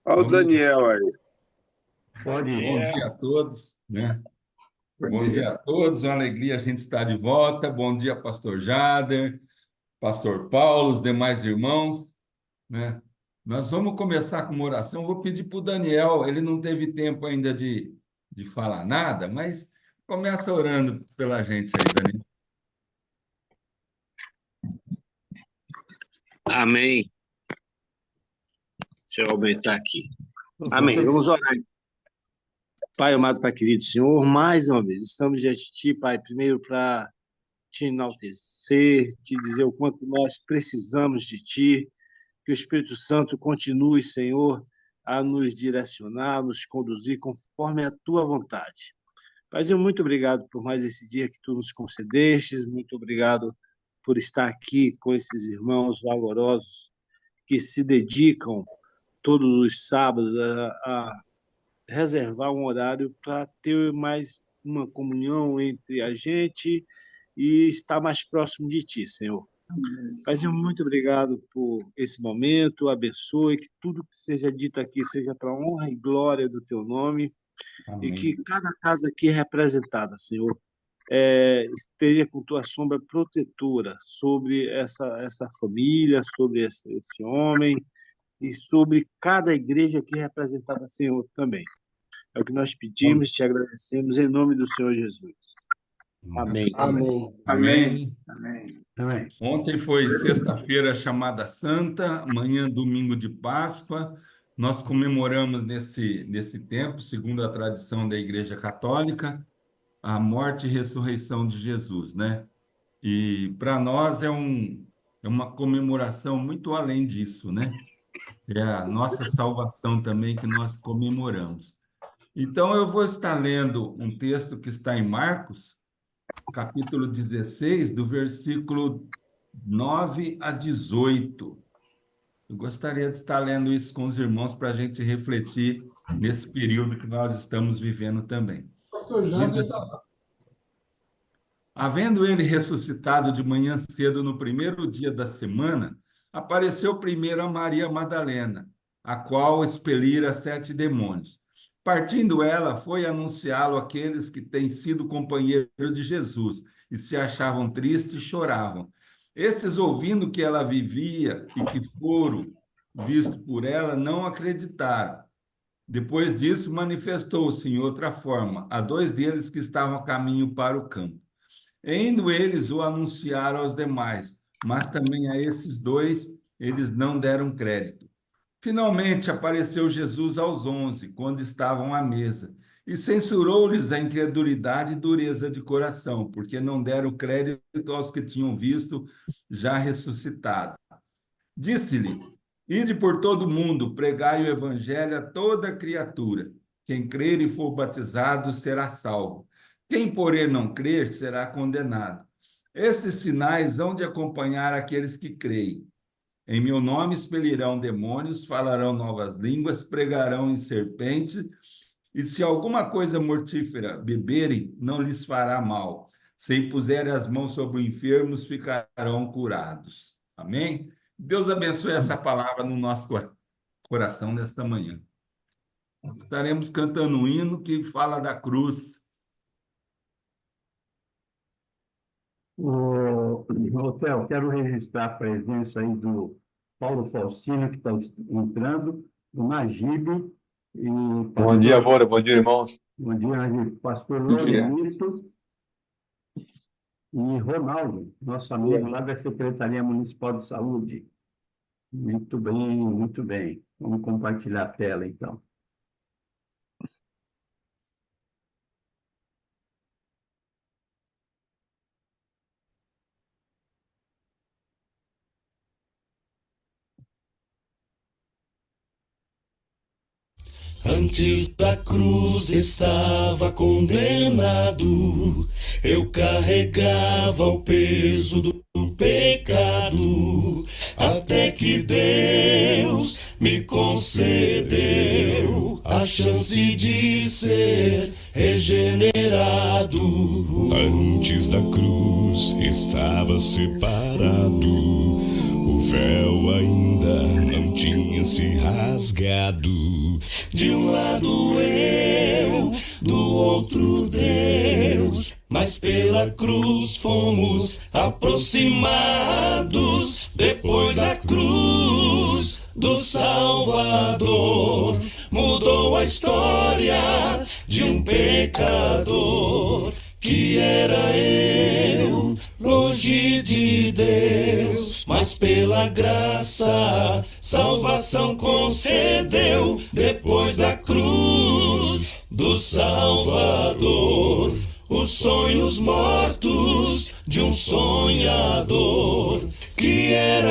Olha o Vamos... Daniel aí. Bom dia a todos, né? Bom Bom dia a dia. todos, uma alegria a gente estar de volta. Bom dia, pastor Jader, pastor Paulo, os demais irmãos, né? Nós vamos começar com uma oração. Vou pedir para o Daniel, ele não teve tempo ainda de falar nada, mas começa orando pela gente aí, Daniel. Amém. Deixa eu aumentar aqui. Amém. Vamos orar. Pai amado, Pai querido Senhor, mais uma vez, estamos diante de Ti, Pai, primeiro para Te enaltecer, Te dizer o quanto nós precisamos de Ti, que o Espírito Santo continue, Senhor, a nos direcionar, nos conduzir conforme a Tua vontade. Paizinho, muito obrigado por mais esse dia que Tu nos concedestes, muito obrigado por estar aqui com esses irmãos valorosos que se dedicam todos os sábados a reservar um horário para ter mais uma comunhão entre a gente e estar mais próximo de Ti, Senhor. Paizinho, muito obrigado por esse momento, abençoe, que tudo que seja dito aqui seja para a honra e glória do Teu nome, e Amém. que cada casa aqui representada, Senhor, esteja com Tua sombra protetora sobre essa família, sobre esse homem, e sobre cada igreja aqui representada, Senhor, também. É o que nós pedimos, te agradecemos em nome do Senhor Jesus. Amém. Amém. Amém. Amém. Amém. Ontem foi sexta-feira chamada Santa, amanhã domingo de Páscoa. Nós comemoramos nesse tempo, segundo a tradição da Igreja Católica, a morte e ressurreição de Jesus, né? E para nós é uma comemoração muito além disso, né? É a nossa salvação também que nós comemoramos. Então, eu vou estar lendo um texto que está em Marcos, capítulo 16, do versículo 9 a 18. Eu gostaria de estar lendo isso com os irmãos para a gente refletir nesse período que nós estamos vivendo também. Diz assim: havendo ele ressuscitado de manhã cedo no primeiro dia da semana, apareceu primeiro a Maria Madalena, a qual expelira 7 demônios. Partindo ela, foi anunciá-lo àqueles que têm sido companheiros de Jesus e se achavam tristes e choravam. Esses, ouvindo que ela vivia e que foram vistos por ela, não acreditaram. Depois disso, manifestou-se em outra forma a 2 deles que estavam a caminho para o campo. Indo eles o anunciaram aos demais, mas também a esses 2 eles não deram crédito. Finalmente apareceu Jesus aos 11, quando estavam à mesa, e censurou-lhes a incredulidade e dureza de coração, porque não deram crédito aos que tinham visto já ressuscitado. Disse-lhe: ide por todo o mundo, pregai o evangelho a toda criatura. Quem crer e for batizado será salvo. Quem, porém, não crer será condenado. Esses sinais hão de acompanhar aqueles que creem. Em meu nome expelirão demônios, falarão novas línguas, pregarão em serpentes, e se alguma coisa mortífera beberem, não lhes fará mal. Se impuserem as mãos sobre os enfermos, ficarão curados. Amém? Deus abençoe essa palavra no nosso coração nesta manhã. Estaremos cantando um hino que fala da cruz. Theo, quero registrar a presença aí do Paulo Faustino, que está entrando, do Najib, e Bom dia, Moura. Bom dia, irmãos. bom dia, Najib, pastor Bom dia. Lorenito e Ronaldo, nosso amigo lá da Secretaria Municipal de Saúde. Muito bem, muito bem. Vamos compartilhar a tela, então. Antes da cruz estava condenado, eu carregava o peso do pecado, até que Deus me concedeu a chance de ser regenerado. Antes da cruz estava separado, o véu ainda não tinha se rasgado. De um lado eu, do outro Deus, mas pela cruz fomos aproximados. Depois da cruz do Salvador, mudou a história de um pecador que era eu, longe de Deus, mas pela graça salvação concedeu. Depois da cruz do Salvador, os sonhos mortos de um sonhador que era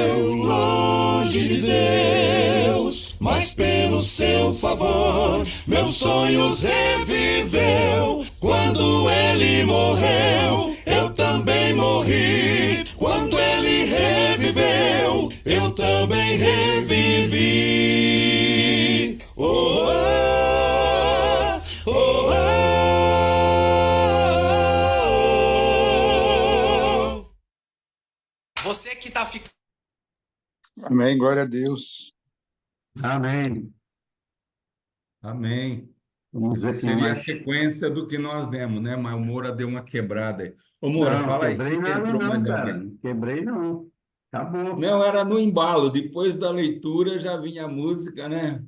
eu, longe de Deus, mas pelo seu favor meus sonhos reviveu. Quando ele morreu, eu também morri. Quando ele reviveu, eu também revivi. Oh, oh, oh, oh, oh. Você que tá ficando. Amém, glória a Deus. Amém. Amém. Vamos ver se Seria a mais... sequência do que nós demos, né? Mas o Moura deu uma quebrada aí. Ô, Moura, Não, fala aí. quebrei Que nada entrou não, mais cara. alguém? Não quebrei não. Acabou. Não, era no embalo. Depois da leitura já vinha a música, né?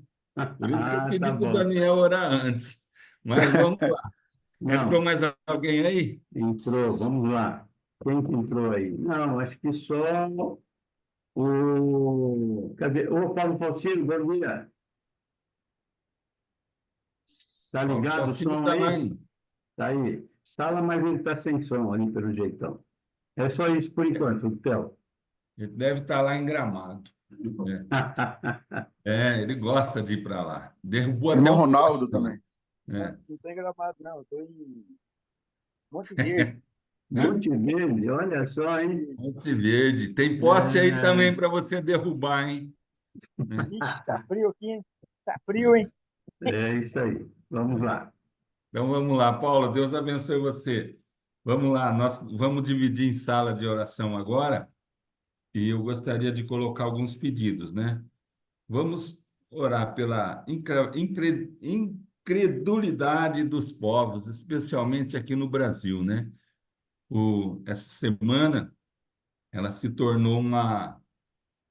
Por isso que eu Ah, pedi tá para o bom. Daniel orar antes. Mas vamos lá. Entrou Não, mais alguém aí? entrou. Vamos lá. Quem que entrou aí? Não, acho que só o... Cadê? Ô, Paulo Faustino, bom dia. Tá Ó, o ligado o Faustino som está lá, aí? hein? Tá aí. Tá lá, mas ele tá sem som ali, pelo jeitão. É só isso por enquanto, Theo. Ele deve estar lá em Gramado. Ele gosta de ir para lá. Derrubou até Irmão um Ronaldo poste lá. também. É. Não tem Gramado, não. Eu tô em Monte Verde. Monte Verde, olha só, hein? Monte Verde. Tem poste aí É, também para você derrubar, hein? Ixi, tá frio aqui, hein? Tá frio, hein? é isso aí. Vamos lá. Então vamos lá, Paulo, Deus abençoe você. Vamos lá, nós vamos dividir em sala de oração agora e eu gostaria de colocar alguns pedidos, né? Vamos orar pela incredulidade dos povos, especialmente aqui no Brasil, né? Essa semana ela se tornou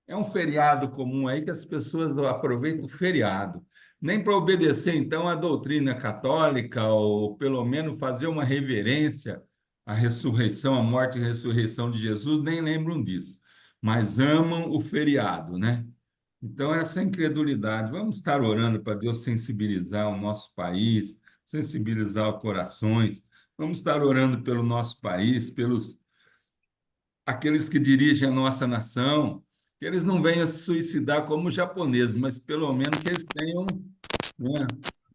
é um feriado comum aí que as pessoas aproveitam o feriado. Nem para obedecer, então, à doutrina católica, ou pelo menos fazer uma reverência à ressurreição, à morte e ressurreição de Jesus, nem lembram disso. Mas amam o feriado, né? Então, essa incredulidade, vamos estar orando para Deus sensibilizar o nosso país, sensibilizar os corações, vamos estar orando pelo nosso país, pelos aqueles que dirigem a nossa nação, que eles não venham se suicidar como os japoneses, mas pelo menos que eles tenham, né,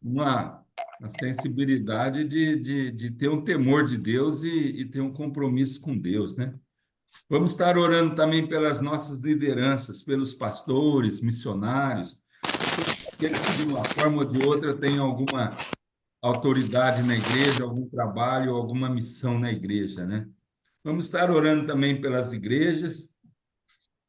uma sensibilidade de ter um temor de Deus e ter um compromisso com Deus, né? Vamos estar orando também pelas nossas lideranças, pelos pastores, missionários, aqueles que de uma forma ou de outra têm alguma autoridade na igreja, algum trabalho, alguma missão na igreja, né? Vamos estar orando também pelas igrejas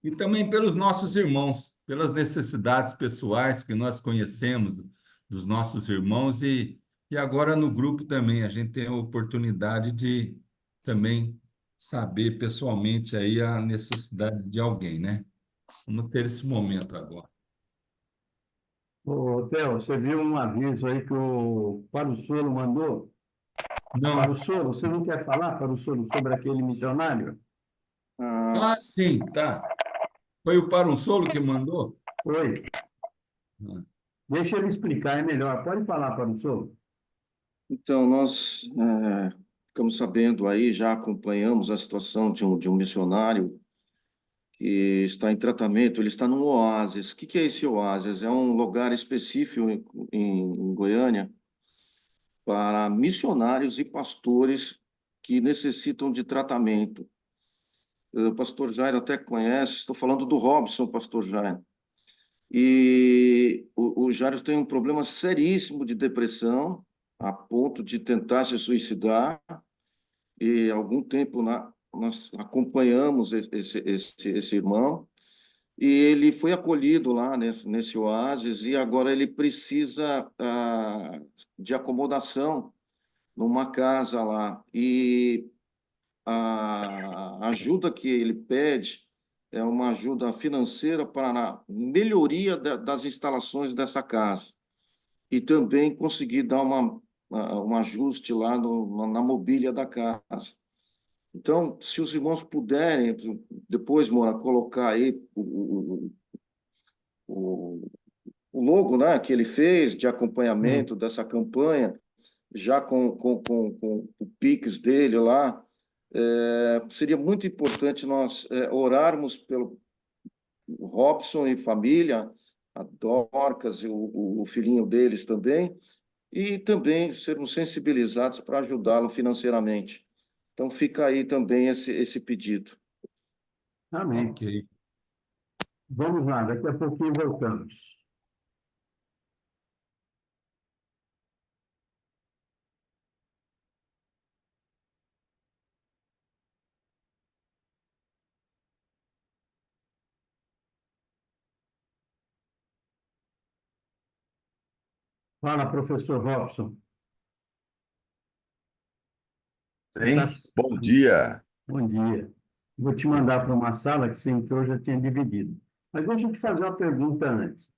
e também pelos nossos irmãos, pelas necessidades pessoais que nós conhecemos dos nossos irmãos e agora no grupo também a gente tem a oportunidade de também saber pessoalmente aí a necessidade de alguém, né? Vamos ter esse momento agora. Ô, Theo, você viu um aviso aí que o Para o Solo mandou? Não. Para o Solo, você não quer falar para o Solo sobre aquele missionário? Ah, sim, tá. Foi o Para um Solo que mandou? Oi. Ah. Deixa ele explicar, é melhor. Pode falar para o Solo. Então, nós ficamos sabendo aí, já acompanhamos a situação de um missionário que está em tratamento, ele está num oásis. O que é esse oásis? É um lugar específico em Goiânia para missionários e pastores que necessitam de tratamento. O pastor Jairo até conhece, estou falando do Robson, pastor Jairo. E o Jairo tem um problema seríssimo de depressão, a ponto de tentar se suicidar, e algum tempo nós acompanhamos esse irmão, e ele foi acolhido lá nesse oásis, e agora ele precisa de acomodação numa casa lá. E a ajuda que ele pede é uma ajuda financeira para a melhoria das instalações dessa casa e também conseguir dar um ajuste lá na mobília da casa. Então, se os irmãos puderem, depois, Moura, colocar aí o, o logo, né, que ele fez de acompanhamento dessa campanha, já com o Pix dele lá, seria muito importante nós orarmos pelo Robson e família, a Dorcas e o filhinho deles também, e também sermos sensibilizados para ajudá-lo financeiramente. Então, fica aí também esse pedido. Amém. Ok. Vamos lá, daqui a pouquinho voltamos. Fala, professor Robson. Sim, Tá- bom dia. Bom dia. Vou te mandar para uma sala que você entrou, já tinha dividido. Mas deixa eu te fazer uma pergunta antes.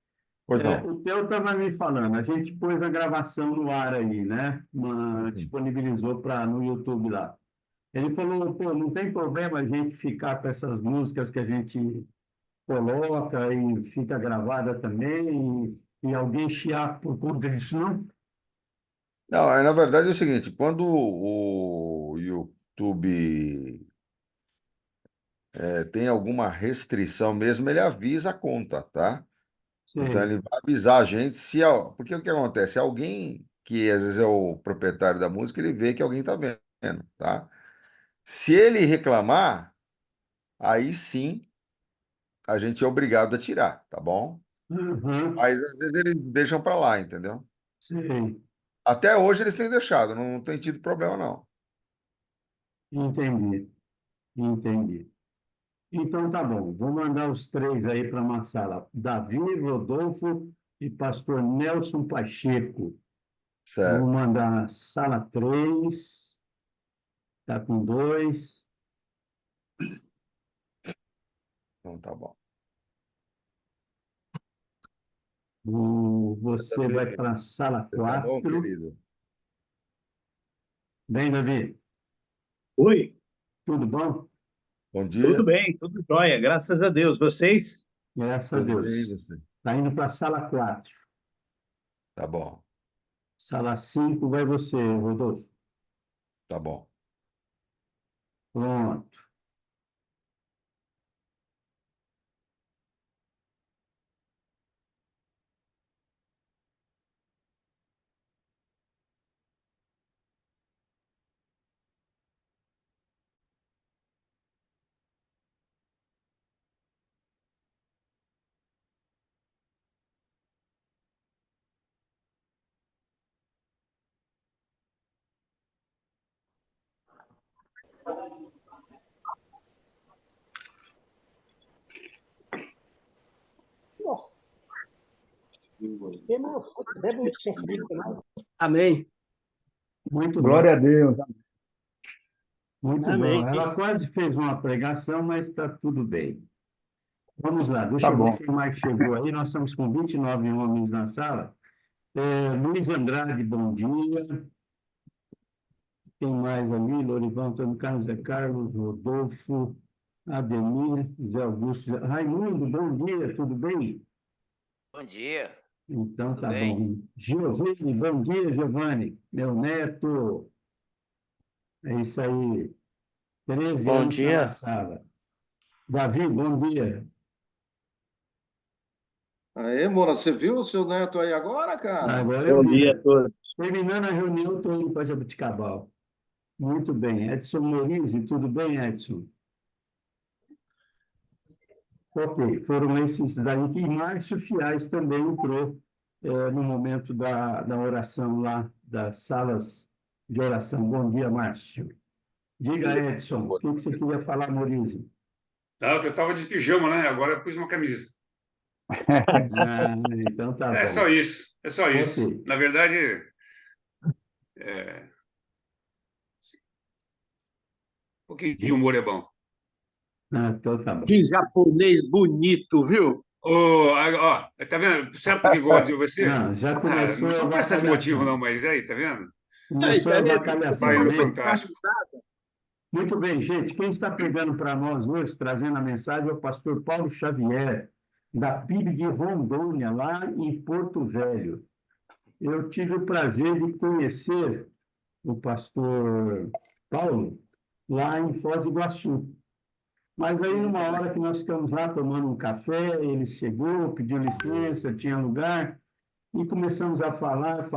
Pois não. O Theo estava me falando, a gente pôs a gravação no ar aí, né? Sim. Disponibilizou no YouTube lá. Ele falou, pô, não tem problema a gente ficar com essas músicas que a gente coloca e fica gravada também, e alguém chiar por conta disso, não? Não, na verdade é o seguinte, quando o YouTube tem alguma restrição mesmo, ele avisa a conta, tá? Então Sei. ele vai avisar a gente se... Porque o que acontece? Alguém que às vezes é o proprietário da música, ele vê que alguém está vendo, tá? Se ele reclamar, aí sim a gente é obrigado a tirar, tá bom? Uhum. Mas às vezes eles deixam para lá, entendeu? Sei. Até hoje eles têm deixado, não tem tido problema, não. Entendi. Entendi. Então, tá bom. Vou mandar os três aí para uma sala. Davi, Rodolfo e pastor Nelson Pacheco. Vou Certo. mandar sala 3. Está com 2. Então tá bom. Você vai para a sala Você tá bom, 4. querido? Bem, Davi? Oi, Tudo bom? Bom tudo dia. bem, tudo jóia, graças a Deus. Vocês? Graças a Tudo bem, e Deus. você? Está indo para a sala 4. Tá bom, Sala 5 vai você, Rodolfo. tá bom. Pronto. Amém. Muito bom. Glória a Deus. Muito Amém. bom. Ela quase fez uma pregação, mas está tudo bem. Vamos lá, deixa Tá eu ver bom. quem mais chegou aí. Nós estamos com 29 homens na sala. Luiz Andrade, bom dia. Quem mais ali? Lorival, Antônio Carlos, Zé Carlos, Rodolfo, Ademir, Zé Augusto. Raimundo, bom dia, tudo bem? Bom dia, Então tudo tá bem? bom. Giovanni, bom dia, Giovanni. Meu neto. É isso aí. 13 Bom anos está na dia. sala. Davi, bom dia. Aê, Moura, você viu o seu neto aí agora, cara? Agora eu Bom vi. dia a todos. Terminando a reunião, estou indo para Jabuticabal. Muito bem. Edson Morizzi, tudo bem, Edson? Ok, foram esses daí. E Márcio Fiais também entrou no momento da oração lá, das salas de oração. Bom dia, Márcio. Diga, Edson, o que você queria falar, Maurício? Não, que eu estava de pijama, né? Agora eu pus uma camisa. Ah, então tá É bom. só isso, é só isso. Ok. Na verdade, um pouquinho de humor é bom. Ah, então tá bom. Que japonês bonito, viu? Tá vendo? Sabe por que eu gosto de você? Não, já Ah, começou não a são por esses motivos, não, avacalhação. mas aí, tá vendo? Aí, Começou a tá vendo? Você avacalhação, Baiano falou hein? esse fantástico. Muito bem, gente. Quem está pegando para nós hoje, trazendo a mensagem, é o pastor Paulo Xavier, da PIB de Rondônia, lá em Porto Velho. Eu tive o prazer de conhecer o pastor Paulo lá em Foz do Iguaçu. Mas aí, numa hora que nós ficamos lá tomando um café, ele chegou, pediu licença, tinha lugar, e começamos a falar,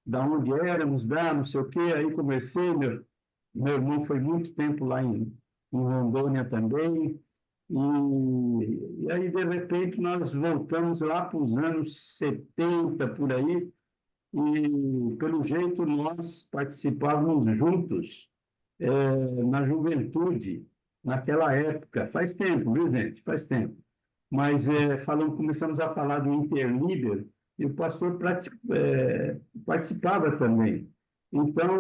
da onde éramos, não sei o quê. Aí comecei, meu irmão foi muito tempo lá em Rondônia também, e aí, de repente, nós voltamos lá para os anos 70, por aí, e, pelo jeito, nós participávamos juntos na juventude, naquela época. Faz tempo, viu, gente? Faz tempo. Mas começamos a falar do Interlíder e o pastor participava também. Então,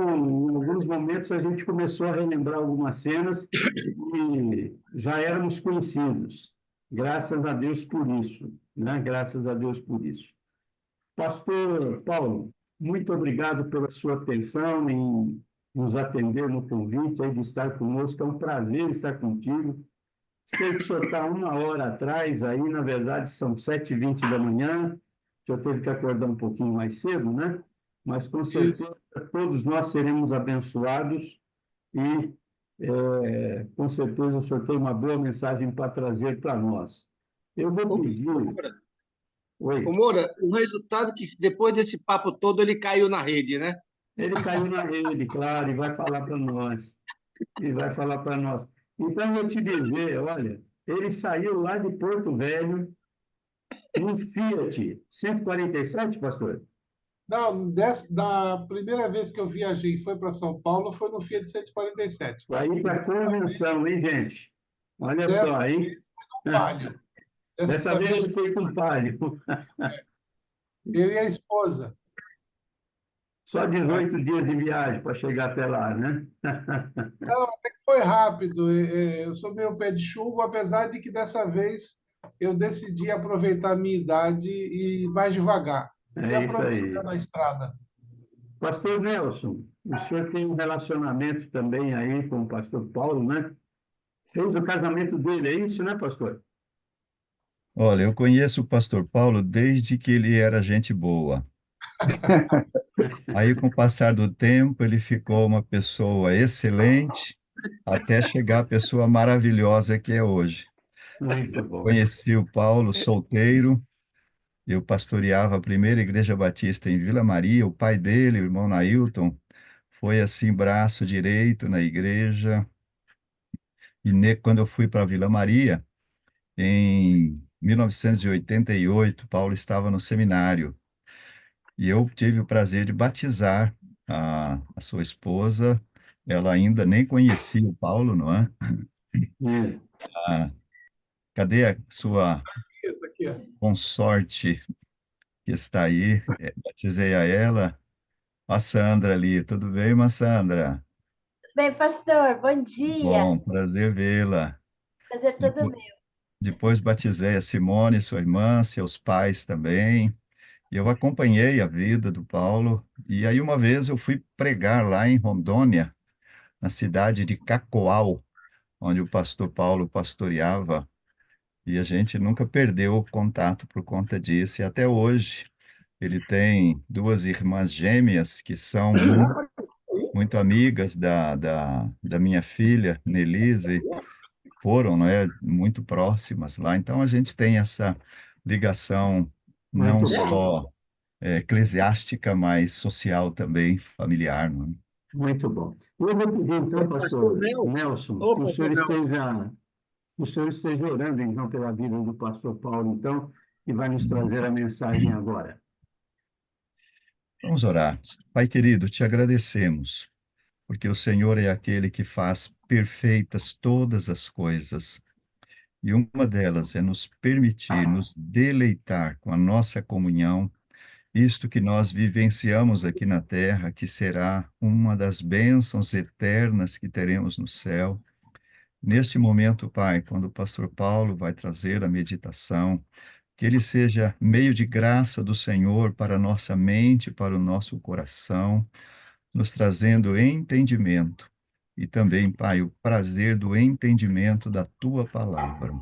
em alguns momentos, a gente começou a relembrar algumas cenas e já éramos conhecidos. Graças a Deus por isso, né? Graças a Deus por isso. Pastor Paulo, muito obrigado pela sua atenção em nos atender no convite aí de estar conosco. É um prazer estar contigo. Sei que o senhor está uma hora atrás, aí, na verdade, são 7h20 da manhã. O senhor teve que acordar um pouquinho mais cedo, né? Mas, com certeza, todos nós seremos abençoados e, com certeza, o senhor tem uma boa mensagem para trazer para nós. Eu vou pedir... Oi. Ô, Moura, o resultado que depois desse papo todo ele caiu na rede, né? Ele caiu na rede, claro, e vai falar para nós. E vai falar para nós. Então, eu vou te dizer, olha, ele saiu lá de Porto Velho, um Fiat 147, pastor? Não, da primeira vez que eu viajei e foi para São Paulo foi no Fiat 147. Vai ir para a convenção, hein, gente? Olha Dessa só, hein? vez foi com Palio. Dessa vez ele foi com Palio. Eu e a esposa. Só 18 dias de viagem para chegar até lá, né? Não, até que foi rápido. Eu sou meio pé de chumbo, apesar de que dessa vez eu decidi aproveitar a minha idade e ir mais devagar. Fui É isso aí. aproveitando a estrada. Pastor Nelson, o senhor tem um relacionamento também aí com o pastor Paulo, né? Fez o casamento dele, é isso, né, pastor? Olha, eu conheço o pastor Paulo desde que ele era gente boa. Aí, com o passar do tempo, ele ficou uma pessoa excelente, até chegar à pessoa maravilhosa que é hoje. Muito bom. Conheci o Paulo solteiro, eu pastoreava a primeira igreja batista em Vila Maria, o pai dele, o irmão Nailton, foi assim, braço direito na igreja. E quando eu fui para Vila Maria, em 1988, Paulo estava no seminário. E eu tive o prazer de batizar a sua esposa. Ela ainda nem conhecia o Paulo, não é? Ah, cadê a sua Aqui, ó. consorte que está aí? Batizei a ela. A Sandra ali, tudo bem, Sandra? Bem, pastor, bom dia. Bom, prazer vê-la. Prazer todo Depois, meu. depois batizei a Simone, sua irmã, seus pais também. E eu acompanhei a vida do Paulo. E aí, uma vez, eu fui pregar lá em Rondônia, na cidade de Cacoal, onde o pastor Paulo pastoreava. E a gente nunca perdeu o contato por conta disso. E até hoje, ele tem duas irmãs gêmeas que são muito amigas da minha filha, Nelise, foram, né, muito próximas lá. Então, a gente tem essa ligação não Muito bom. só eclesiástica, mas social também, familiar, não é? Muito bom. Eu vou pedir, então, pastor Nelson, que o senhor esteja orando, então, pela vida do pastor Paulo, então, que vai nos trazer a mensagem agora. Vamos orar. Pai querido, te agradecemos porque o Senhor é aquele que faz perfeitas todas as coisas. E uma delas é nos permitir nos deleitar com a nossa comunhão, isto que nós vivenciamos aqui na terra, que será uma das bênçãos eternas que teremos no céu. Neste momento, Pai, quando o pastor Paulo vai trazer a meditação, que ele seja meio de graça do Senhor para a nossa mente, para o nosso coração, nos trazendo entendimento e também, Pai, o prazer do entendimento da tua palavra.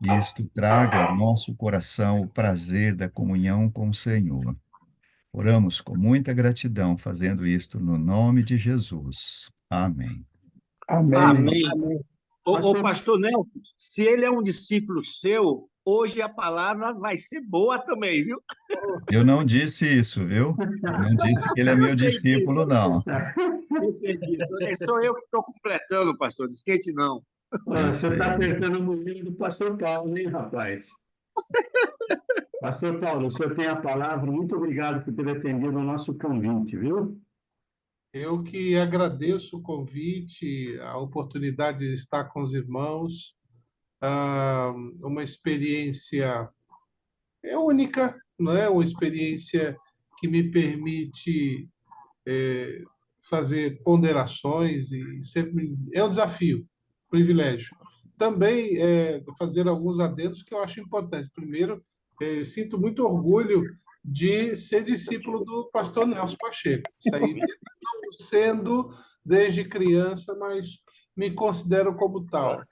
E isto traga ao nosso coração o prazer da comunhão com o Senhor. Oramos com muita gratidão, fazendo isto no nome de Jesus. Amém. Amém. Ô, Pastor- pastor Nelson, se ele é um discípulo seu, hoje a palavra vai ser boa também, viu? Eu não disse isso, viu? Eu não disse que ele é Eu meu sei discípulo, disso. não. Eu sei disso. É só eu que estou completando, pastor. Desquente não. Olha, você está sei. apertando o mulher do pastor Paulo, hein, rapaz? Pastor Paulo, o senhor tem a palavra. Muito obrigado por ter atendido o nosso convite, viu? Eu que agradeço o convite, a oportunidade de estar com os irmãos, uma experiência única, não é? Uma experiência que me permite fazer ponderações e sempre é um desafio, privilégio. Também fazer alguns adendos que eu acho importante. Primeiro, eu sinto muito orgulho de ser discípulo do pastor Nelson Pacheco. Isso aí, não sendo desde criança, mas me considero como tal.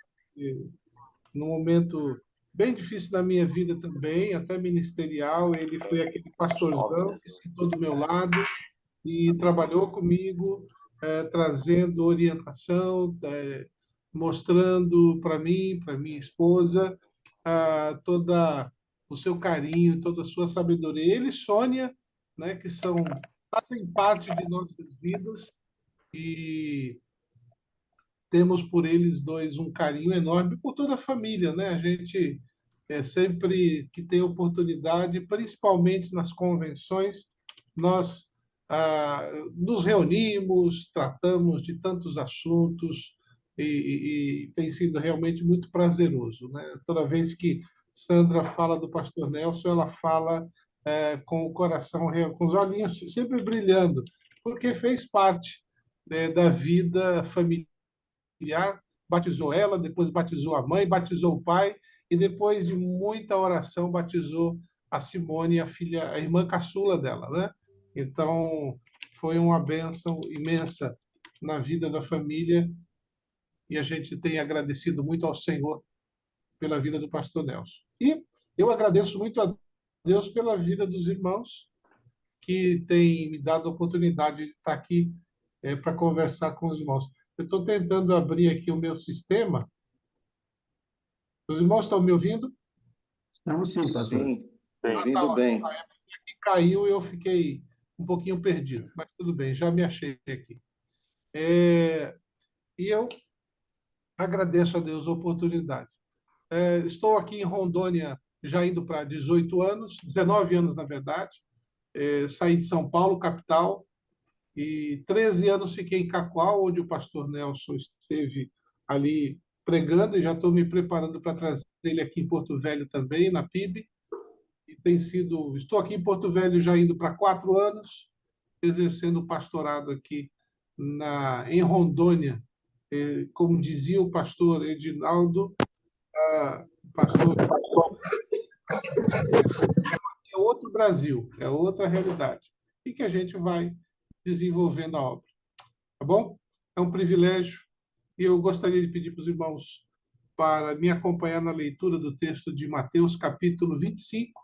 Num momento bem difícil da minha vida também, até ministerial, ele foi aquele pastorzão que sentou do meu lado e trabalhou comigo, trazendo orientação, mostrando para mim, para minha esposa, toda o seu carinho, toda a sua sabedoria. Ele e Sônia, né, que fazem parte de nossas vidas e temos por eles dois um carinho enorme, por toda a família, né? A gente sempre que tem oportunidade, principalmente nas convenções, nós nos reunimos, tratamos de tantos assuntos e tem sido realmente muito prazeroso, né? Toda vez que Sandra fala do pastor Nelson, ela fala com o coração, com os olhinhos sempre brilhando, porque fez parte da vida familiar, batizou ela, depois batizou a mãe, batizou o pai, e depois de muita oração, batizou a Simone, a filha, a irmã caçula dela, né? Então, foi uma bênção imensa na vida da família, e a gente tem agradecido muito ao Senhor pela vida do pastor Nelson. E eu agradeço muito a Deus pela vida dos irmãos que têm me dado a oportunidade de estar aqui para conversar com os irmãos. Eu estou tentando abrir aqui o meu sistema. Os irmãos estão me ouvindo? Estamos sim, pastor. Sim, ouvindo tá bem. ótimo. Aqui caiu e eu fiquei um pouquinho perdido, mas tudo bem, já me achei aqui. E eu agradeço a Deus a oportunidade. Estou aqui em Rondônia já indo para 18 anos, 19 anos na verdade. Saí de São Paulo, capital, e 13 anos fiquei em Cacoal, onde o pastor Nelson esteve ali pregando, e já estou me preparando para trazer ele aqui em Porto Velho também, na PIB. E estou aqui em Porto Velho já indo para 4 anos, exercendo o pastorado aqui em Rondônia. Como dizia o pastor Edinaldo, pastor, é outro Brasil, é outra realidade, e que a gente vai desenvolvendo a obra. Tá bom? É um privilégio, e eu gostaria de pedir para os irmãos para me acompanhar na leitura do texto de Mateus, capítulo 25,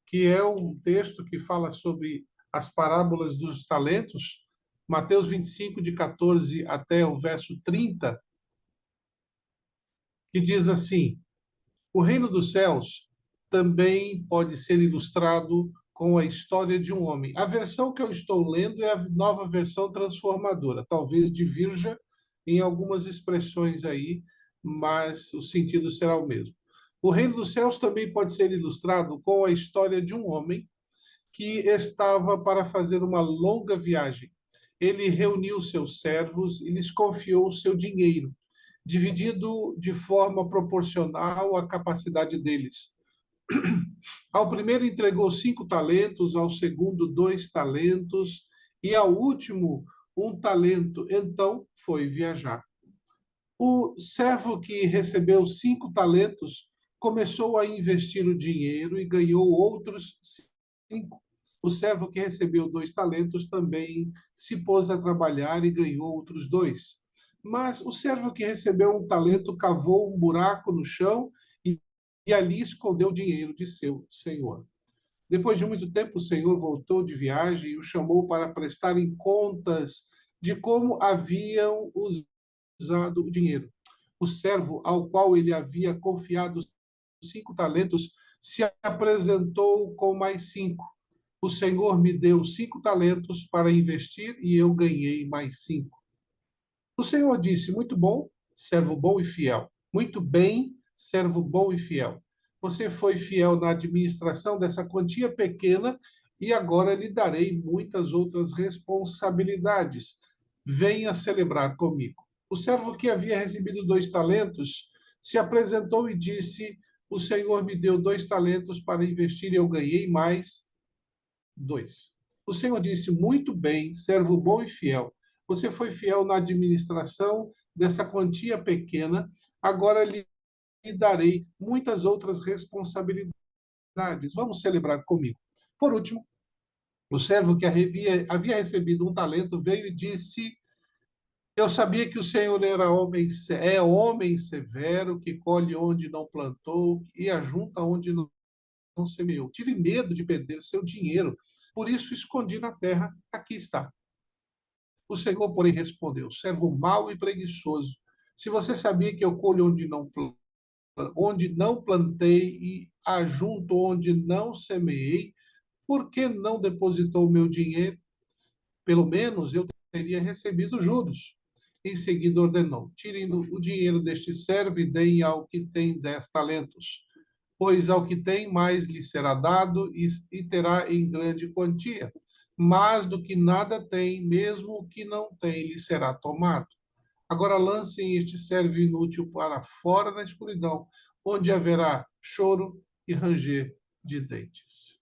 que é um texto que fala sobre as parábolas dos talentos. Mateus 25, de 14 até o verso 30, que diz assim: o reino dos céus também pode ser ilustrado com a história de um homem. A versão que eu estou lendo é a nova versão transformadora. Talvez divirja em algumas expressões aí, mas o sentido será o mesmo. O reino dos céus também pode ser ilustrado com a história de um homem que estava para fazer uma longa viagem. Ele reuniu seus servos e lhes confiou o seu dinheiro, dividido de forma proporcional à capacidade deles. Ao primeiro entregou 5 talentos, ao segundo 2 talentos e ao último 1 talento. Então foi viajar. O servo que recebeu 5 talentos começou a investir o dinheiro e ganhou outros 5. O servo que recebeu 2 talentos também se pôs a trabalhar e ganhou outros 2. Mas o servo que recebeu 1 talento cavou um buraco no chão e ali escondeu o dinheiro de seu senhor. Depois de muito tempo, o senhor voltou de viagem e o chamou para prestarem contas de como haviam usado o dinheiro. O servo ao qual ele havia confiado 5 talentos se apresentou com mais 5. O senhor me deu 5 talentos para investir e eu ganhei mais 5. O senhor disse: muito bom, servo bom e fiel. Muito bem, servo bom e fiel. Você foi fiel na administração dessa quantia pequena e agora lhe darei muitas outras responsabilidades. Venha celebrar comigo. O servo que havia recebido 2 talentos se apresentou e disse: o senhor me deu 2 talentos para investir e eu ganhei mais 2. O senhor disse: muito bem, servo bom e fiel. Você foi fiel na administração dessa quantia pequena, agora lhe darei muitas outras responsabilidades. Vamos celebrar comigo. Por último, o servo que havia recebido 1 talento veio e disse: eu sabia que o Senhor é homem severo, que colhe onde não plantou e ajunta onde não semeou. Tive medo de perder seu dinheiro, por isso escondi na terra. Aqui está. O Senhor, porém, respondeu: servo mau e preguiçoso, se você sabia que eu colho onde não plantei e ajunto onde não semeei, por que não depositou o meu dinheiro? Pelo menos eu teria recebido juros. Em seguida ordenou: tirem o dinheiro deste servo e deem ao que tem 10 talentos. Pois ao que tem, mais lhe será dado e terá em grande quantia. Mas do que nada tem, mesmo o que não tem, lhe será tomado. Agora lancem este servo inútil para fora na escuridão, onde haverá choro e ranger de dentes.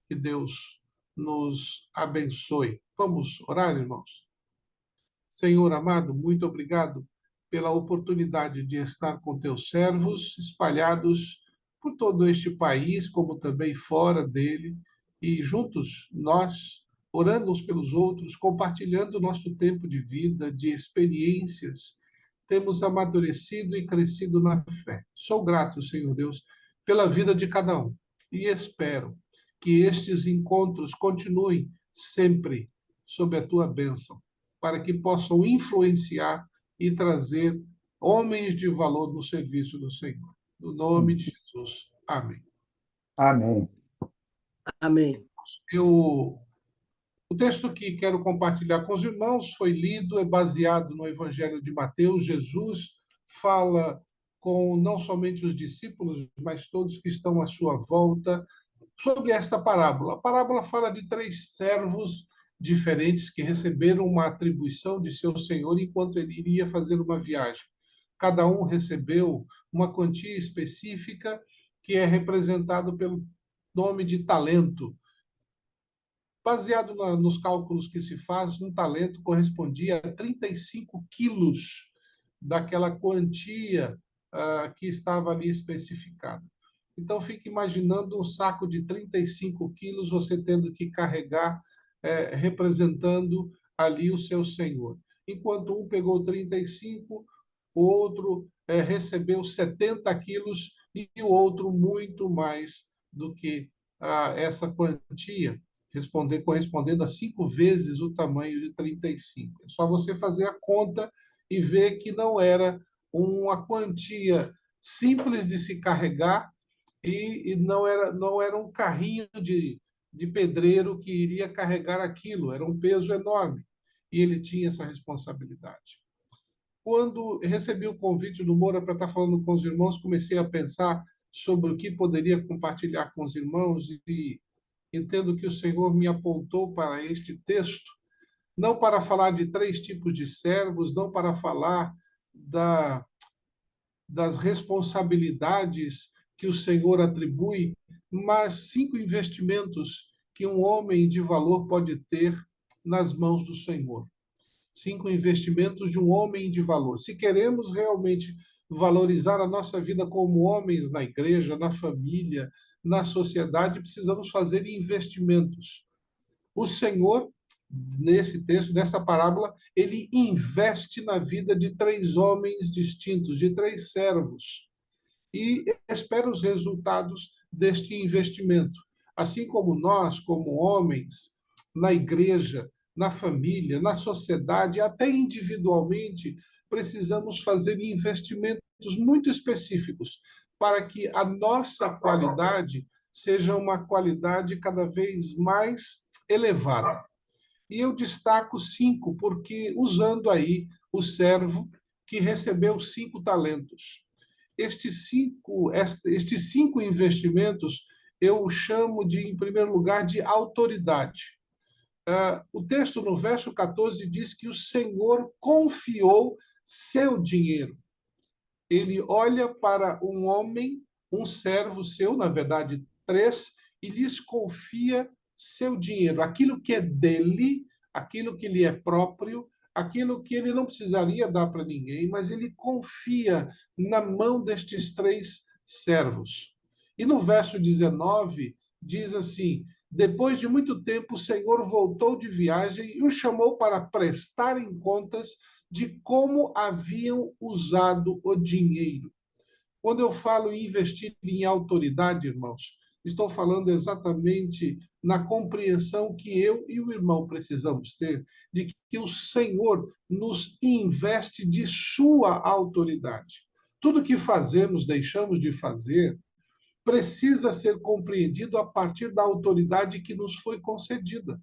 Que Deus nos abençoe. Vamos orar, irmãos? Senhor amado, muito obrigado pela oportunidade de estar com teus servos espalhados por todo este país, como também fora dele, e juntos nós, orando uns pelos outros, compartilhando nosso tempo de vida, de experiências, temos amadurecido e crescido na fé. Sou grato, Senhor Deus, pela vida de cada um e espero que estes encontros continuem sempre sob a tua bênção, para que possam influenciar e trazer homens de valor no serviço do Senhor. No nome de Jesus. Amém. Amém. Amém. O texto que quero compartilhar com os irmãos foi lido, é baseado no Evangelho de Mateus. Jesus fala com não somente os discípulos, mas todos que estão à sua volta, sobre esta parábola. A parábola fala de 3 servos diferentes que receberam uma atribuição de seu senhor enquanto ele iria fazer uma viagem. Cada um recebeu uma quantia específica que é representado pelo nome de talento. Baseado nos cálculos que se faz, um talento correspondia a 35 quilos daquela quantia que estava ali especificada. Então, fique imaginando um saco de 35 quilos, você tendo que carregar, representando ali o seu senhor. Enquanto um pegou 35, o outro recebeu 70 quilos e o outro muito mais do que essa quantia, correspondendo a 5 vezes o tamanho de 35. É só você fazer a conta e ver que não era uma quantia simples de se carregar e não era um carrinho de pedreiro que iria carregar aquilo, era um peso enorme e ele tinha essa responsabilidade. Quando recebi o convite do Moura para estar falando com os irmãos, comecei a pensar sobre o que poderia compartilhar com os irmãos e entendo que o Senhor me apontou para este texto, não para falar de 3 tipos de servos, não para falar das responsabilidades que o Senhor atribui, mas 5 investimentos que um homem de valor pode ter nas mãos do Senhor. 5 investimentos de um homem de valor. Se queremos realmente valorizar a nossa vida como homens na igreja, na família, na sociedade, precisamos fazer investimentos. O Senhor, nesse texto, nessa parábola, ele investe na vida de 3 homens distintos, de 3 servos, e espera os resultados deste investimento. Assim como nós, como homens, na igreja, na família, na sociedade, até individualmente, precisamos fazer investimentos muito específicos para que a nossa qualidade seja uma qualidade cada vez mais elevada. E eu destaco 5, porque usando aí o servo que recebeu 5 talentos. Estes 5 investimentos eu chamo de, em primeiro lugar, de autoridade. O texto no verso 14 diz que o Senhor confiou seu dinheiro. Ele olha para um homem, um servo seu, na verdade 3, e lhes confia seu dinheiro, aquilo que é dele, aquilo que lhe é próprio, aquilo que ele não precisaria dar para ninguém, mas ele confia na mão destes 3 servos. E no verso 19 diz assim: depois de muito tempo, o Senhor voltou de viagem e o chamou para prestarem contas de como haviam usado o dinheiro. Quando eu falo em investir em autoridade, irmãos, estou falando exatamente na compreensão que eu e o irmão precisamos ter de que o Senhor nos investe de sua autoridade. Tudo que fazemos, deixamos de fazer, precisa ser compreendido a partir da autoridade que nos foi concedida.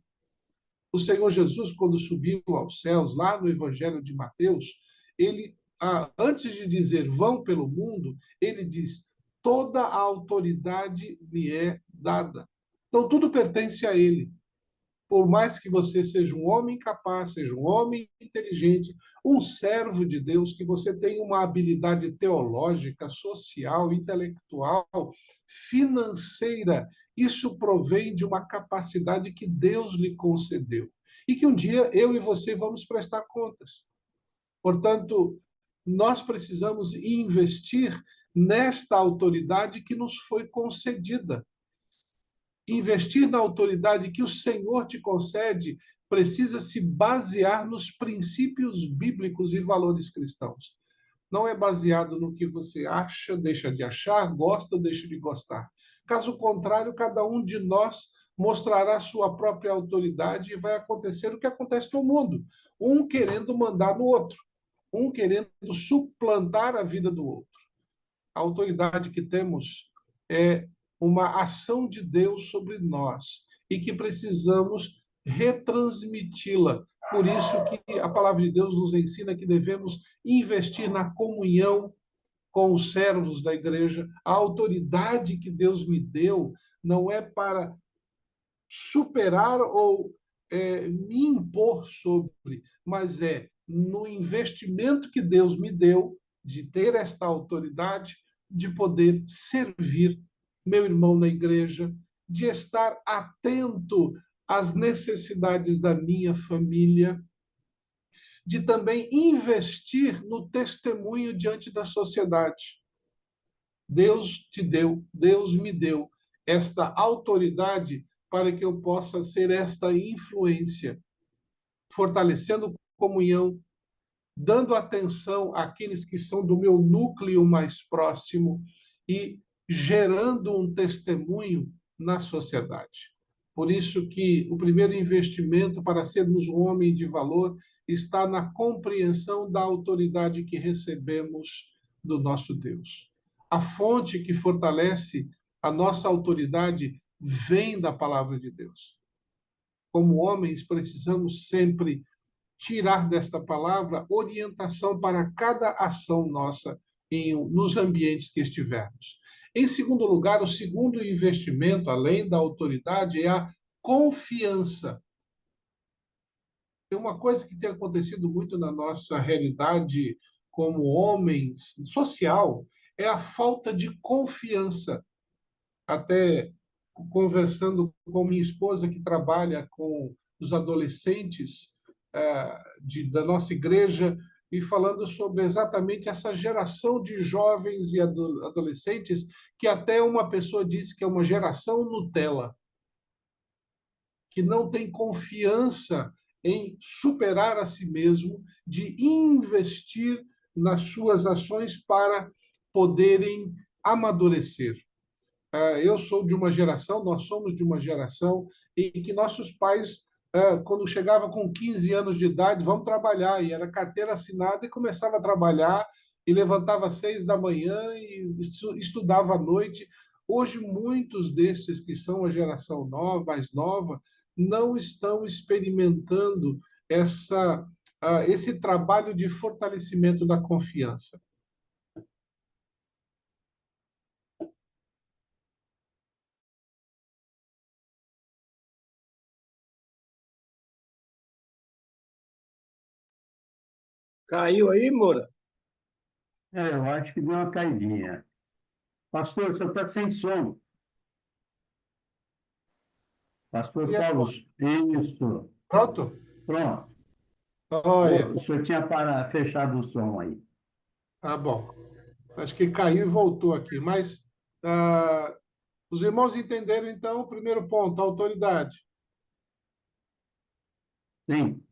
O Senhor Jesus, quando subiu aos céus, lá no Evangelho de Mateus, ele, antes de dizer vão pelo mundo, ele diz: toda a autoridade me é dada. Então, tudo pertence a ele. Por mais que você seja um homem capaz, seja um homem inteligente, um servo de Deus, que você tenha uma habilidade teológica, social, intelectual, financeira, isso provém de uma capacidade que Deus lhe concedeu. E que um dia eu e você vamos prestar contas. Portanto, nós precisamos investir nesta autoridade que nos foi concedida. Investir na autoridade que o Senhor te concede precisa se basear nos princípios bíblicos e valores cristãos. Não é baseado no que você acha, deixa de achar, gosta ou deixa de gostar. Caso contrário, cada um de nós mostrará sua própria autoridade e vai acontecer o que acontece no mundo. Um querendo mandar no outro, um querendo suplantar a vida do outro. A autoridade que temos é uma ação de Deus sobre nós e que precisamos retransmiti-la. Por isso que a palavra de Deus nos ensina que devemos investir na comunhão com os servos da igreja. A autoridade que Deus me deu não é para superar ou me impor sobre, mas é no investimento que Deus me deu de ter esta autoridade, de poder servir meu irmão na igreja, de estar atento às necessidades da minha família, de também investir no testemunho diante da sociedade. Deus te deu, Deus me deu esta autoridade para que eu possa ser esta influência, fortalecendo comunhão, dando atenção àqueles que são do meu núcleo mais próximo e gerando um testemunho na sociedade. Por isso que o primeiro investimento para sermos um homem de valor está na compreensão da autoridade que recebemos do nosso Deus. A fonte que fortalece a nossa autoridade vem da palavra de Deus. Como homens, precisamos sempre tirar desta palavra orientação para cada ação nossa nos ambientes que estivermos. Em segundo lugar, o segundo investimento, além da autoridade, é a confiança. Tem uma coisa que tem acontecido muito na nossa realidade como homens, social, é a falta de confiança. Até conversando com minha esposa, que trabalha com os adolescentes da nossa igreja, e falando sobre exatamente essa geração de jovens e adolescentes, que até uma pessoa disse que é uma geração Nutella, que não tem confiança em superar a si mesmo, de investir nas suas ações para poderem amadurecer. Eu sou de uma geração, nós somos de uma geração em que nossos pais, quando chegava com 15 anos de idade, vamos trabalhar, e era carteira assinada, e começava a trabalhar, e levantava às 6 da manhã e estudava à noite. Hoje, muitos destes que são a geração nova, mais nova, não estão experimentando esse trabalho de fortalecimento da confiança. Caiu aí, Moura? Eu acho que deu uma caidinha. Pastor, você está sem som. Pastor E Paulo, agora? isso. Pronto? Pronto. Olha, O senhor tinha fechado o som aí. tá bom. Acho que caiu e voltou aqui. Mas os irmãos entenderam, então, o primeiro ponto, a autoridade. Sim.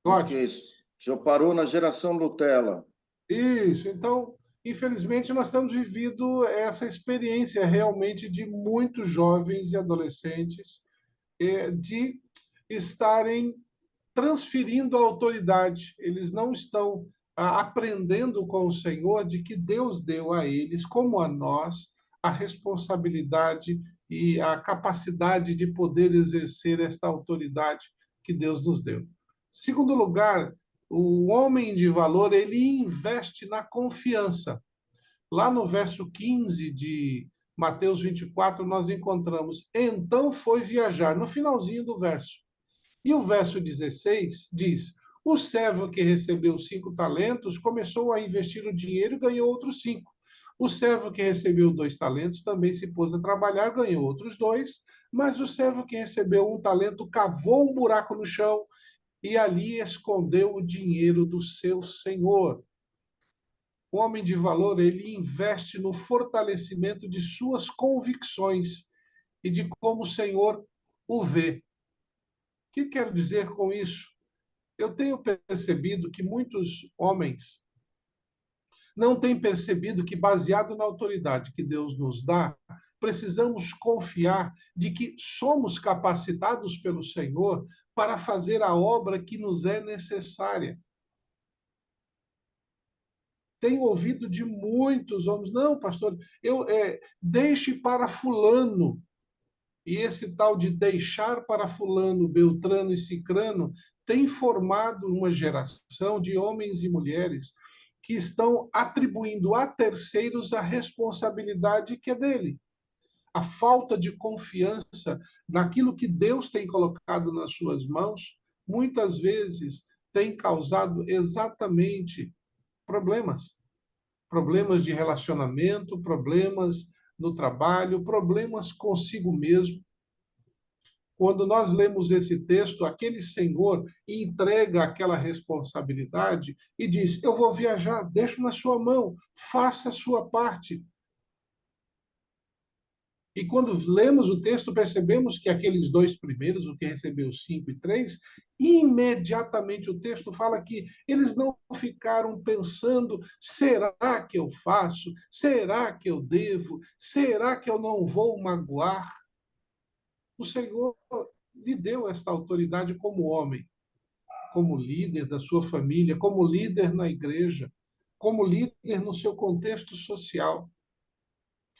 Ótimo. Isso. O senhor parou na geração Nutella. Isso. Então, infelizmente, nós estamos vivendo essa experiência realmente de muitos jovens e adolescentes de estarem transferindo a autoridade. Eles não estão aprendendo com o Senhor de que Deus deu a eles, como a nós, a responsabilidade e a capacidade de poder exercer esta autoridade que Deus nos deu. Segundo lugar, o homem de valor, ele investe na confiança. Lá no verso 15 de Mateus 24, nós encontramos: então foi viajar, no finalzinho do verso. E o verso 16 diz: o servo que recebeu 5 talentos começou a investir o dinheiro e ganhou outros 5. O servo que recebeu 2 talentos também se pôs a trabalhar, ganhou outros 2. Mas o servo que recebeu 1 talento cavou um buraco no chão e ali escondeu o dinheiro do seu senhor. O homem de valor, ele investe no fortalecimento de suas convicções e de como o Senhor o vê. O que quero dizer com isso? Eu tenho percebido que muitos homens não têm percebido que, baseado na autoridade que Deus nos dá, precisamos confiar de que somos capacitados pelo Senhor para fazer a obra que nos é necessária. Tenho ouvido de muitos homens: não, pastor, deixe para fulano. E esse tal de deixar para fulano, Beltrano e Cicrano tem formado uma geração de homens e mulheres que estão atribuindo a terceiros a responsabilidade que é dele. A falta de confiança naquilo que Deus tem colocado nas suas mãos, muitas vezes tem causado exatamente problemas. Problemas de relacionamento, problemas no trabalho, problemas consigo mesmo. Quando nós lemos esse texto, aquele senhor entrega aquela responsabilidade e diz: eu vou viajar, deixo na sua mão, faça a sua parte. E quando lemos o texto, percebemos que aqueles 2 primeiros, o que recebeu 5 e 3, imediatamente o texto fala que eles não ficaram pensando: será que eu faço? Será que eu devo? Será que eu não vou magoar? O Senhor lhe deu esta autoridade como homem, como líder da sua família, como líder na igreja, como líder no seu contexto social.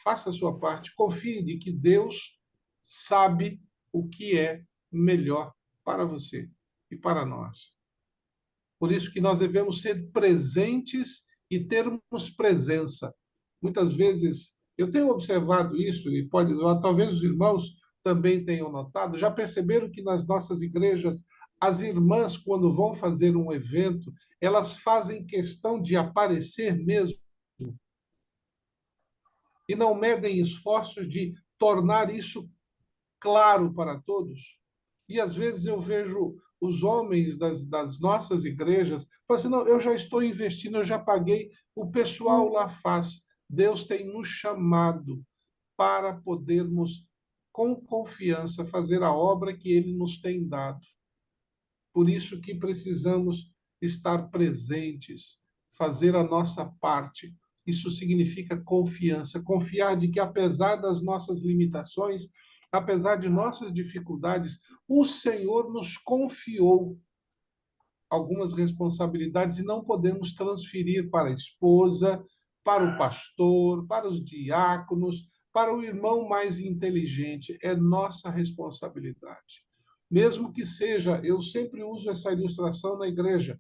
Faça a sua parte, confie de que Deus sabe o que é melhor para você e para nós. Por isso que nós devemos ser presentes e termos presença. Muitas vezes Eu tenho observado isso, e talvez os irmãos também tenham notado, já perceberam que nas nossas igrejas, as irmãs, quando vão fazer um evento, elas fazem questão de aparecer mesmo e não medem esforços de tornar isso claro para todos. E às vezes eu vejo os homens das nossas igrejas falam assim, não, eu já estou investindo, eu já paguei, o pessoal lá faz. Deus tem nos chamado para podermos, com confiança, fazer a obra que Ele nos tem dado. Por isso que precisamos estar presentes, fazer a nossa parte. Isso significa confiança, confiar de que apesar das nossas limitações, apesar de nossas dificuldades, o Senhor nos confiou algumas responsabilidades e não podemos transferir para a esposa, para o pastor, para os diáconos, para o irmão mais inteligente. É nossa responsabilidade. Mesmo que seja, eu sempre uso essa ilustração na igreja,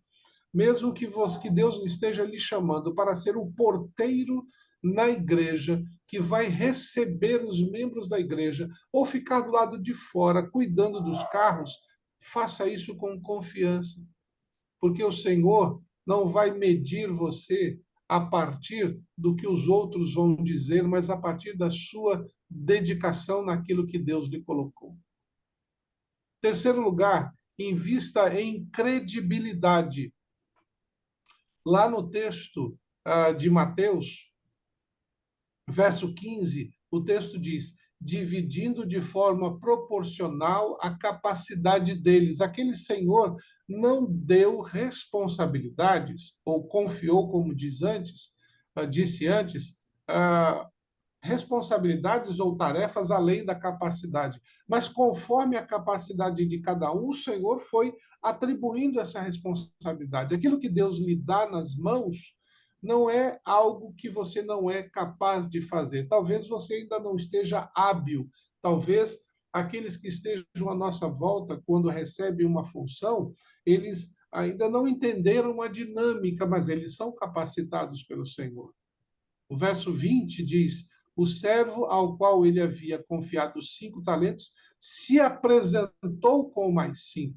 mesmo que Deus esteja lhe chamando para ser o porteiro na igreja, que vai receber os membros da igreja, ou ficar do lado de fora, cuidando dos carros, faça isso com confiança. Porque o Senhor não vai medir você a partir do que os outros vão dizer, mas a partir da sua dedicação naquilo que Deus lhe colocou. Terceiro lugar, invista em credibilidade. Lá no texto de Mateus, verso 15, o texto diz, dividindo de forma proporcional a capacidade deles. Aquele senhor não deu responsabilidades, ou confiou, como disse antes, responsabilidades ou tarefas além da capacidade. Mas conforme a capacidade de cada um, o Senhor foi atribuindo essa responsabilidade. Aquilo que Deus lhe dá nas mãos não é algo que você não é capaz de fazer. Talvez você ainda não esteja hábil. Talvez aqueles que estejam à nossa volta, quando recebem uma função, eles ainda não entenderam a dinâmica, mas eles são capacitados pelo Senhor. O verso 20 diz, o servo ao qual ele havia confiado 5 talentos se apresentou com mais 5.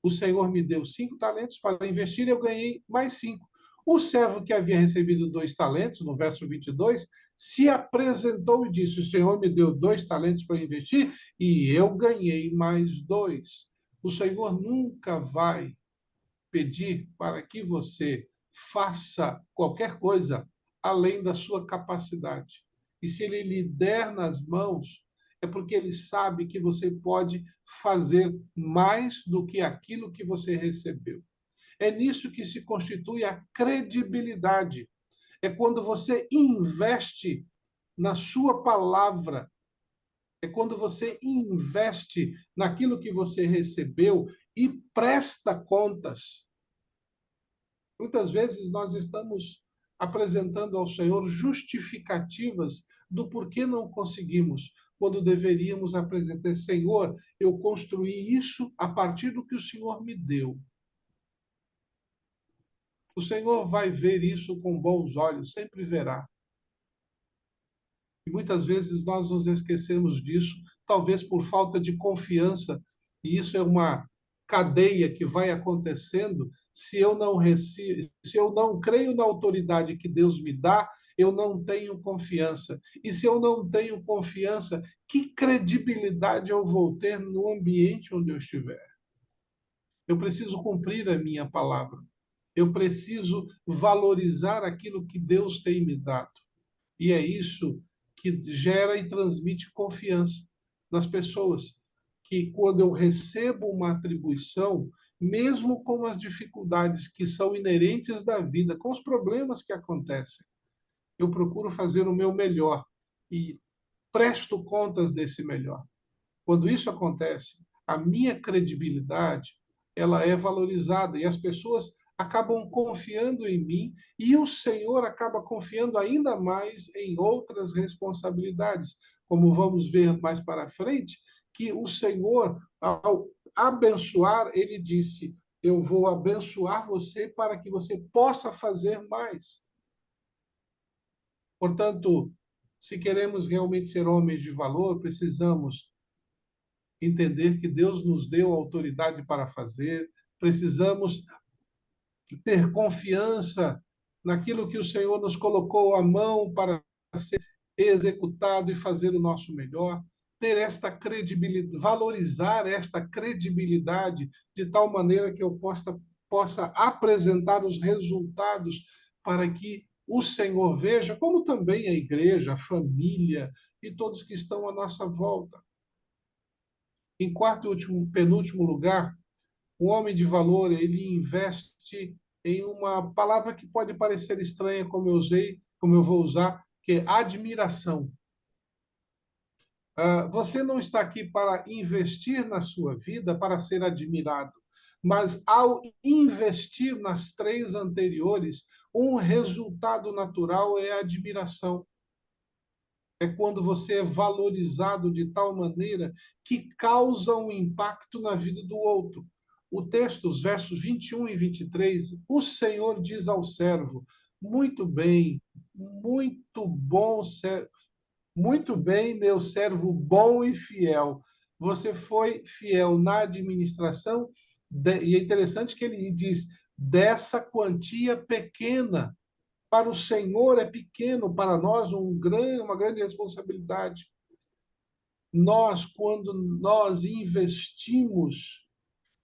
O Senhor me deu 5 talentos para investir e eu ganhei mais 5. O servo que havia recebido 2 talentos, no verso 22, se apresentou e disse, o Senhor me deu 2 talentos para investir e eu ganhei mais 2. O Senhor nunca vai pedir para que você faça qualquer coisa além da sua capacidade. E se ele lhe der nas mãos, é porque ele sabe que você pode fazer mais do que aquilo que você recebeu. É nisso que se constitui a credibilidade. É quando você investe na sua palavra, é quando você investe naquilo que você recebeu e presta contas. Muitas vezes nós estamos apresentando ao Senhor justificativas do porquê não conseguimos, quando deveríamos apresentar, Senhor, eu construí isso a partir do que o Senhor me deu. O Senhor vai ver isso com bons olhos, sempre verá. E muitas vezes nós nos esquecemos disso, talvez por falta de confiança, e isso é uma cadeia que vai acontecendo. Se eu não creio na autoridade que Deus me dá, eu não tenho confiança. E se eu não tenho confiança, que credibilidade eu vou ter no ambiente onde eu estiver? Eu preciso cumprir a minha palavra. Eu preciso valorizar aquilo que Deus tem me dado. E é isso que gera e transmite confiança nas pessoas. Que quando eu recebo uma atribuição, mesmo com as dificuldades que são inerentes da vida, com os problemas que acontecem, eu procuro fazer o meu melhor e presto contas desse melhor. Quando isso acontece, a minha credibilidade, ela é valorizada e as pessoas acabam confiando em mim e o Senhor acaba confiando ainda mais em outras responsabilidades. Como vamos ver mais para frente, que o Senhor, ao abençoar, ele disse, eu vou abençoar você para que você possa fazer mais. Portanto, Se queremos realmente ser homens de valor, precisamos entender que Deus nos deu autoridade para fazer, precisamos ter confiança naquilo que o Senhor nos colocou à mão para ser executado e fazer o nosso melhor, ter esta credibilidade, valorizar esta credibilidade de tal maneira que eu possa apresentar os resultados para que o Senhor veja, como também a igreja, a família e todos que estão à nossa volta. Em quarto e penúltimo lugar, um homem de valor, ele investe em uma palavra que pode parecer estranha, como eu vou usar, que é admiração. Você não está aqui para investir na sua vida para ser admirado, mas ao investir nas três anteriores, um resultado natural é a admiração. É quando você é valorizado de tal maneira que causa um impacto na vida do outro. O texto, os versos 21 e 23, o Senhor diz ao servo: muito bem, muito bom, muito bem, meu servo bom e fiel. Você foi fiel na administração, e é interessante que ele diz, dessa quantia pequena. Para o Senhor é pequeno, para nós uma grande responsabilidade. Quando nós investimos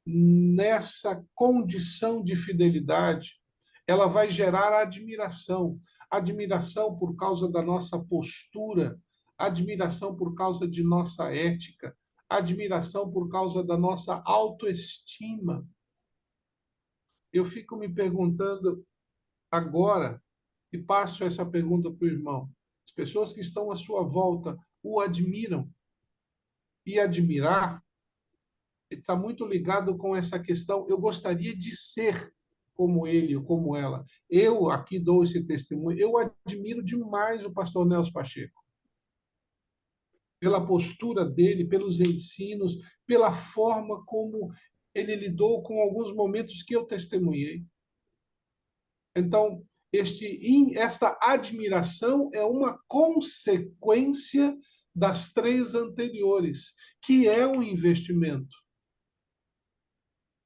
nessa condição de fidelidade, ela vai gerar admiração. Admiração por causa da nossa postura, admiração por causa de nossa ética, admiração por causa da nossa autoestima. Eu fico me perguntando agora, e passo essa pergunta para o irmão. As pessoas que estão à sua volta o admiram. E admirar está muito ligado com essa questão. Eu gostaria de ser como ele ou como ela. Eu aqui dou esse testemunho. Eu admiro demais o pastor Nelson Pacheco. Pela postura dele, pelos ensinos, pela forma como ele lidou com alguns momentos que eu testemunhei. Então, esta admiração é uma consequência das três anteriores, que é um investimento.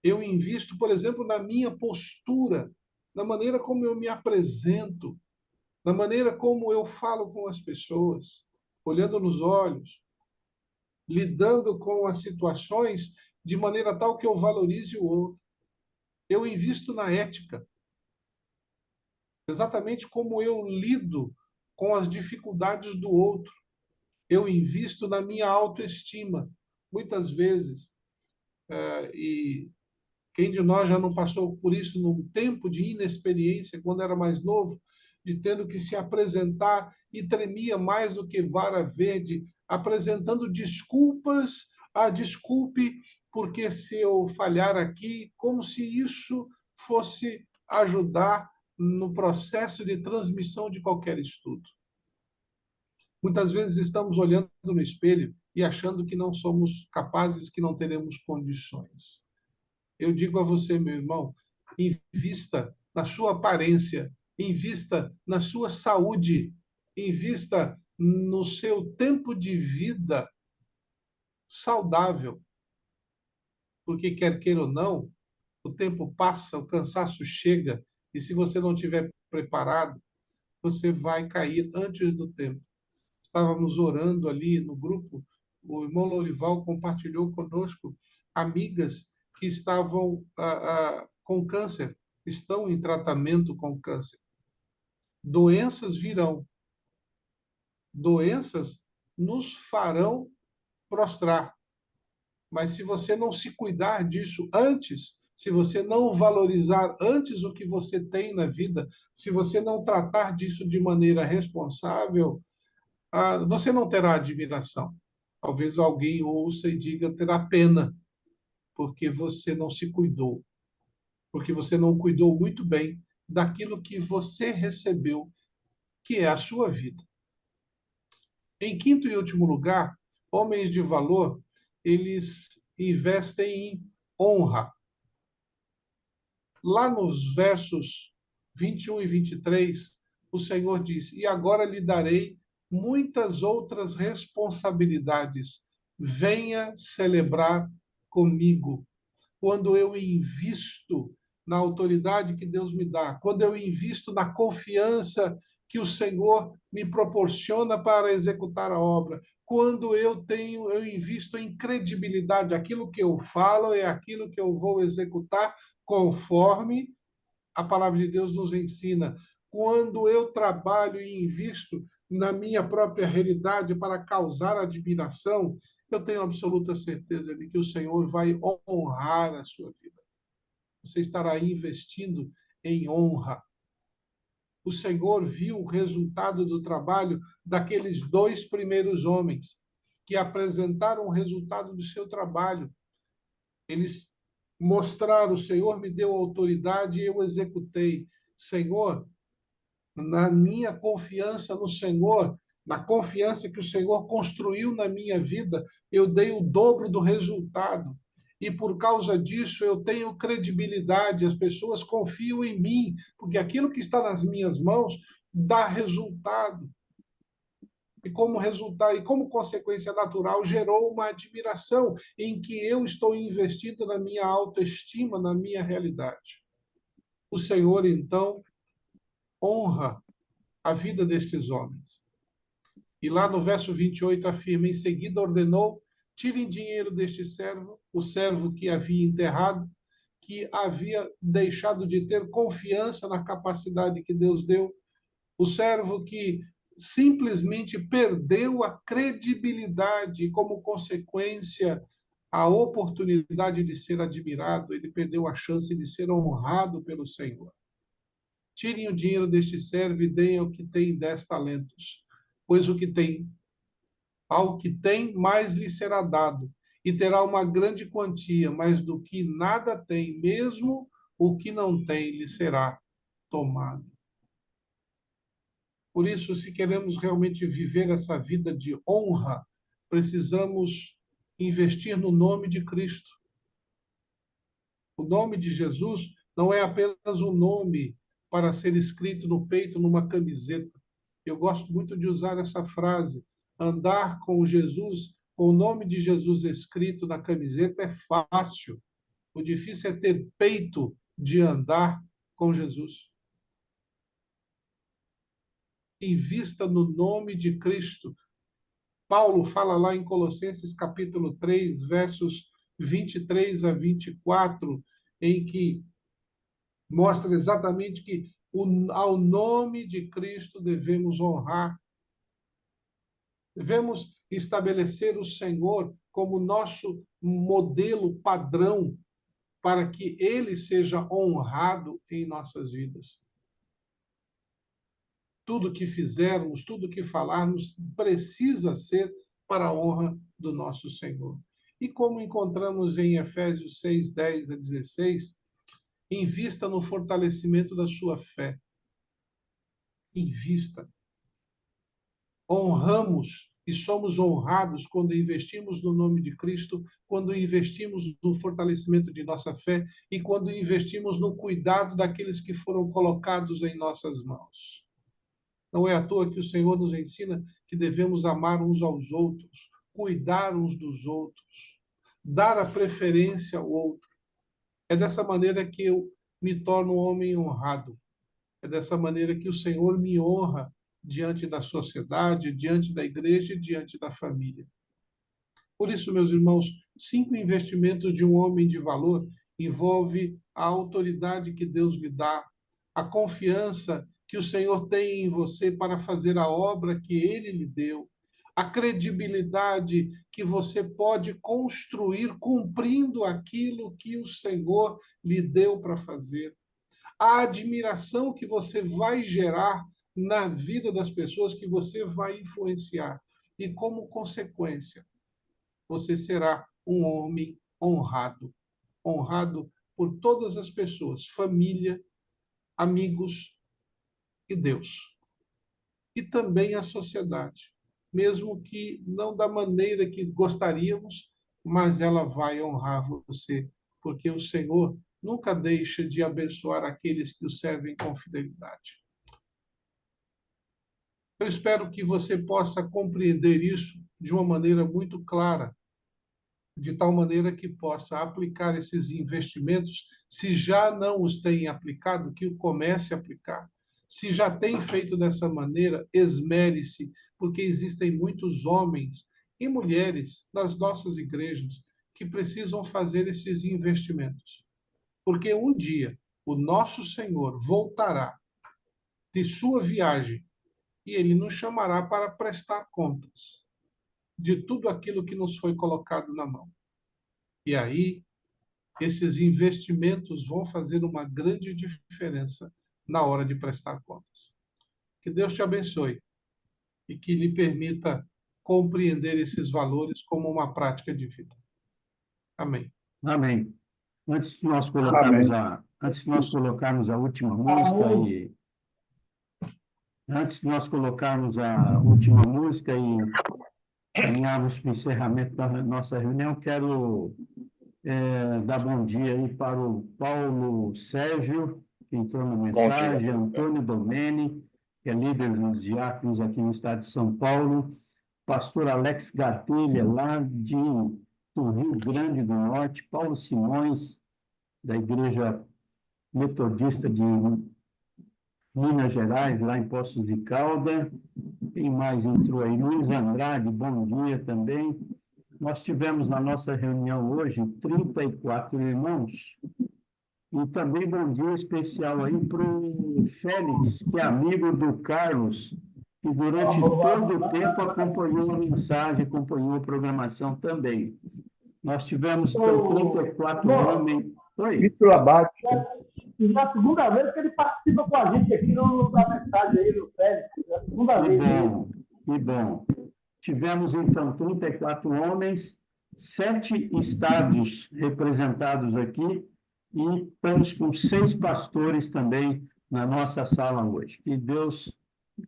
Eu invisto, por exemplo, na minha postura, na maneira como eu me apresento, na maneira como eu falo com as pessoas, olhando nos olhos, lidando com as situações de maneira tal que eu valorize o outro. Eu invisto na ética. Exatamente como eu lido com as dificuldades do outro. Eu invisto na minha autoestima. Muitas vezes, e quem de nós já não passou por isso num tempo de inexperiência, quando era mais novo, de tendo que se apresentar e tremia mais do que vara verde, apresentando desculpas, desculpe, porque se eu falhar aqui, como se isso fosse ajudar no processo de transmissão de qualquer estudo. Muitas vezes estamos olhando no espelho e achando que não somos capazes, que não teremos condições. Eu digo a você, meu irmão, invista na sua aparência, invista na sua saúde, invista no seu tempo de vida saudável. Porque quer queira ou não, o tempo passa, o cansaço chega, e se você não estiver preparado, você vai cair antes do tempo. Estávamos orando ali no grupo, o irmão Lourival compartilhou conosco amigas que estavam com câncer, estão em tratamento com câncer. Doenças virão. Doenças nos farão prostrar. Mas se você não se cuidar disso antes, se você não valorizar antes o que você tem na vida, se você não tratar disso de maneira responsável, você não terá admiração. Talvez alguém ouça e diga, terá pena, porque você não se cuidou, porque você não cuidou muito bem daquilo que você recebeu, que é a sua vida. Em quinto e último lugar, homens de valor, eles investem em honra. Lá nos versos 21 e 23, o Senhor diz, e agora lhe darei muitas outras responsabilidades. Venha celebrar comigo. Quando eu invisto na autoridade que Deus me dá, quando eu invisto na confiança que o Senhor me proporciona para executar a obra, quando eu invisto em credibilidade, aquilo que eu falo é aquilo que eu vou executar conforme a palavra de Deus nos ensina. Quando eu trabalho e invisto na minha própria realidade para causar admiração, eu tenho absoluta certeza de que o Senhor vai honrar a sua vida. Você estará investindo em honra. O Senhor viu o resultado do trabalho daqueles 2 primeiros homens que apresentaram o resultado do seu trabalho. Eles mostraram: o Senhor me deu autoridade e eu executei. Senhor, na minha confiança no Senhor, na confiança que o Senhor construiu na minha vida, eu dei o dobro do resultado. E por causa disso eu tenho credibilidade, as pessoas confiam em mim, porque aquilo que está nas minhas mãos dá resultado. E como resultado, e como consequência natural, gerou uma admiração em que eu estou investindo na minha autoestima, na minha realidade. O Senhor, então, honra a vida destes homens. E lá no verso 28 afirma: em seguida ordenou: tirem dinheiro deste servo, o servo que havia enterrado, que havia deixado de ter confiança na capacidade que Deus deu, o servo que simplesmente perdeu a credibilidade e, como consequência, a oportunidade de ser admirado, ele perdeu a chance de ser honrado pelo Senhor. Tirem o dinheiro deste servo e deem ao que tem 10 talentos, pois ao que tem, mais lhe será dado, e terá uma grande quantia, mas do que nada tem, mesmo o que não tem, lhe será tomado. Por isso, se queremos realmente viver essa vida de honra, precisamos investir no nome de Cristo. O nome de Jesus não é apenas um nome para ser escrito no peito, numa camiseta. Eu gosto muito de usar essa frase: andar com Jesus, com o nome de Jesus escrito na camiseta, é fácil. O difícil é ter peito de andar com Jesus. Invista no nome de Cristo. Paulo fala lá em Colossenses capítulo 3, versos 23 a 24, em que mostra exatamente que ao nome de Cristo devemos honrar. Devemos estabelecer o Senhor como nosso modelo padrão para que ele seja honrado em nossas vidas. Tudo que fizermos, tudo que falarmos, precisa ser para a honra do nosso Senhor. E como encontramos em Efésios 6, 10 a 16, invista no fortalecimento da sua fé. Invista. Honramos e somos honrados quando investimos no nome de Cristo, quando investimos no fortalecimento de nossa fé e quando investimos no cuidado daqueles que foram colocados em nossas mãos. Não é à toa que o Senhor nos ensina que devemos amar uns aos outros, cuidar uns dos outros, dar a preferência ao outro. É dessa maneira que eu me torno um homem honrado. É dessa maneira que o Senhor me honra diante da sociedade, diante da igreja e diante da família. Por isso, meus irmãos, 5 investimentos de um homem de valor envolve a autoridade que Deus lhe dá, a confiança que o Senhor tem em você para fazer a obra que Ele lhe deu, a credibilidade que você pode construir cumprindo aquilo que o Senhor lhe deu para fazer, a admiração que você vai gerar na vida das pessoas que você vai influenciar. E, como consequência, você será um homem honrado. Honrado por todas as pessoas, família, amigos e Deus. E também a sociedade. Mesmo que não da maneira que gostaríamos, mas ela vai honrar você, porque o Senhor nunca deixa de abençoar aqueles que o servem com fidelidade. Eu espero que você possa compreender isso de uma maneira muito clara, de tal maneira que possa aplicar esses investimentos. Se já não os tem aplicado, que o comece a aplicar. Se já tem feito dessa maneira, esmere-se, porque existem muitos homens e mulheres nas nossas igrejas que precisam fazer esses investimentos. Porque um dia o nosso Senhor voltará de sua viagem e ele nos chamará para prestar contas de tudo aquilo que nos foi colocado na mão. E aí, esses investimentos vão fazer uma grande diferença na hora de prestar contas. Que Deus te abençoe e que lhe permita compreender esses valores como uma prática de vida. Amém. Amém. Antes de nós colocarmos a última música e caminharmos para o encerramento da nossa reunião, quero dar bom dia aí para o Paulo Sérgio, que entrou na mensagem, Antônio Domene, que é líder dos diáconos aqui no estado de São Paulo, pastor Alex Gartelha, lá do Rio Grande do Norte, Paulo Simões, da Igreja Metodista de Minas Gerais, lá em Poços de Caldas. Quem mais entrou aí? Luiz Andrade, bom dia também. Nós tivemos na nossa reunião hoje 34 irmãos. E também bom dia especial aí para o Félix, que é amigo do Carlos, que durante todo o tempo acompanhou a mensagem, acompanhou a programação também. Nós tivemos então 34 homens. Oi? Vitor Abate. E na segunda vez que ele participa com a gente aqui na mensagem aí do Félix. Na segunda vez. Que bom. Tivemos, então, 34 homens, 7 estados representados aqui e estamos com 6 pastores também na nossa sala hoje. Que Deus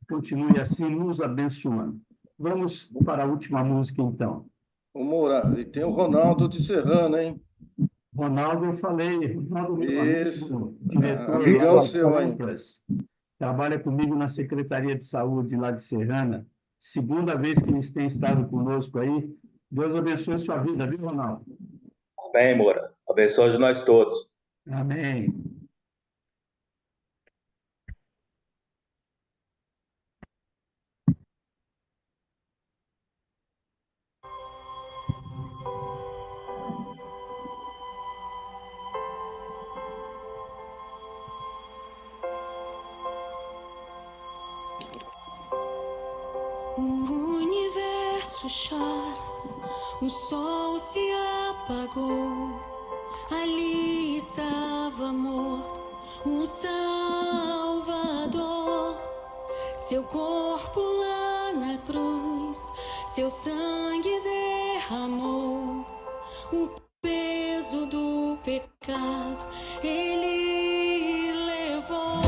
continue assim nos abençoando. Vamos para a última música, então. Ô, Moura, e tem o Ronaldo de Serrano, hein? Ronaldo, eu falei. Ronaldo, Isso. diretor Amigão lá seu, hein? trabalha comigo na Secretaria de Saúde lá de Serrana. Segunda vez que eles têm estado conosco aí. Deus abençoe sua vida, viu, Ronaldo? Amém, Moura. Abençoe nós todos. Amém. O universo chora, o sol se apagou. Ali estava morto o Salvador. Seu corpo lá na cruz, seu sangue derramou. O peso do pecado ele levou.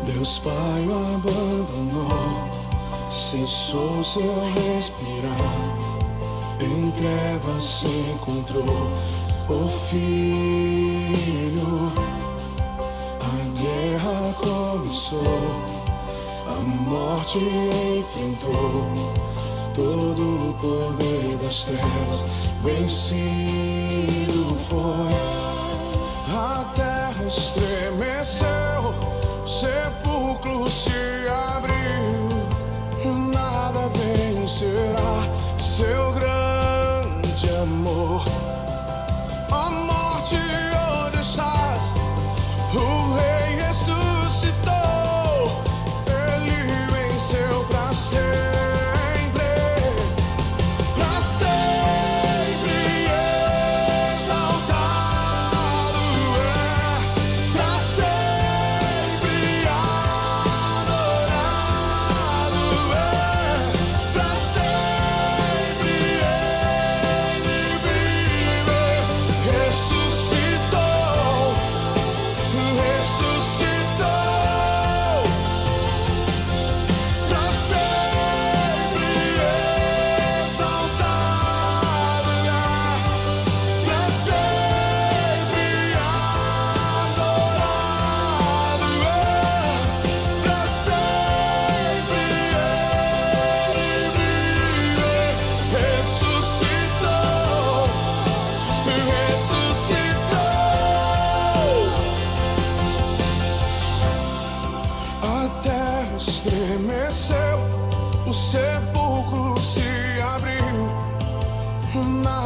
Deus Pai o abandonou, cessou seu respirar, em trevas se encontrou o Filho. A guerra começou, a morte enfrentou, todo o poder das trevas vencido foi. A terra estremeceu, o sepulcro se abriu, nada vencerá seu grande amor. Ó morte, onde estás? O Rei ressuscitou, ele venceu pra sempre, pra sempre exaltado é, pra sempre adorado é, pra sempre ele vive.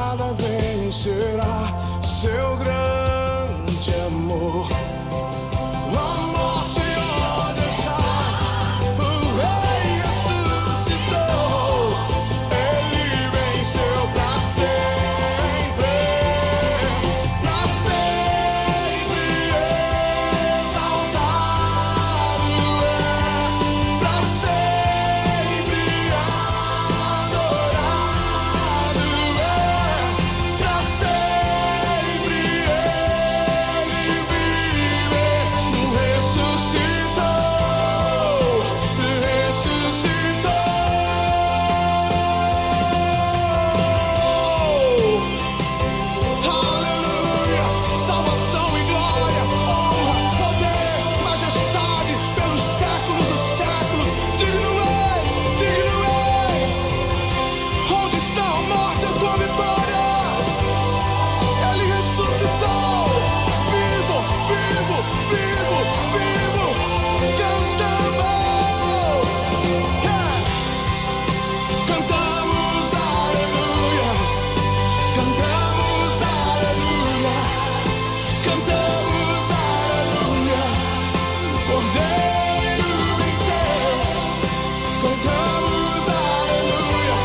nada vencerá seu grande amor. A morte onde está, o Rei ressuscitou. Ele venceu pra sempre exaltado é, pra sempre adorado é, pra sempre ele vive, ressuscitou, aleluia, salvação e glória, honra, poder, majestade, pelos séculos dos séculos. Digno és, digno és. Onde está a morte, a tua vitória? Ele ressuscitou, vivo, vivo, vivo, vivo. Cantamos, cantamos aleluia, cantamos aleluia, cantamos aleluia. O Cordeiro venceu, cantamos aleluia,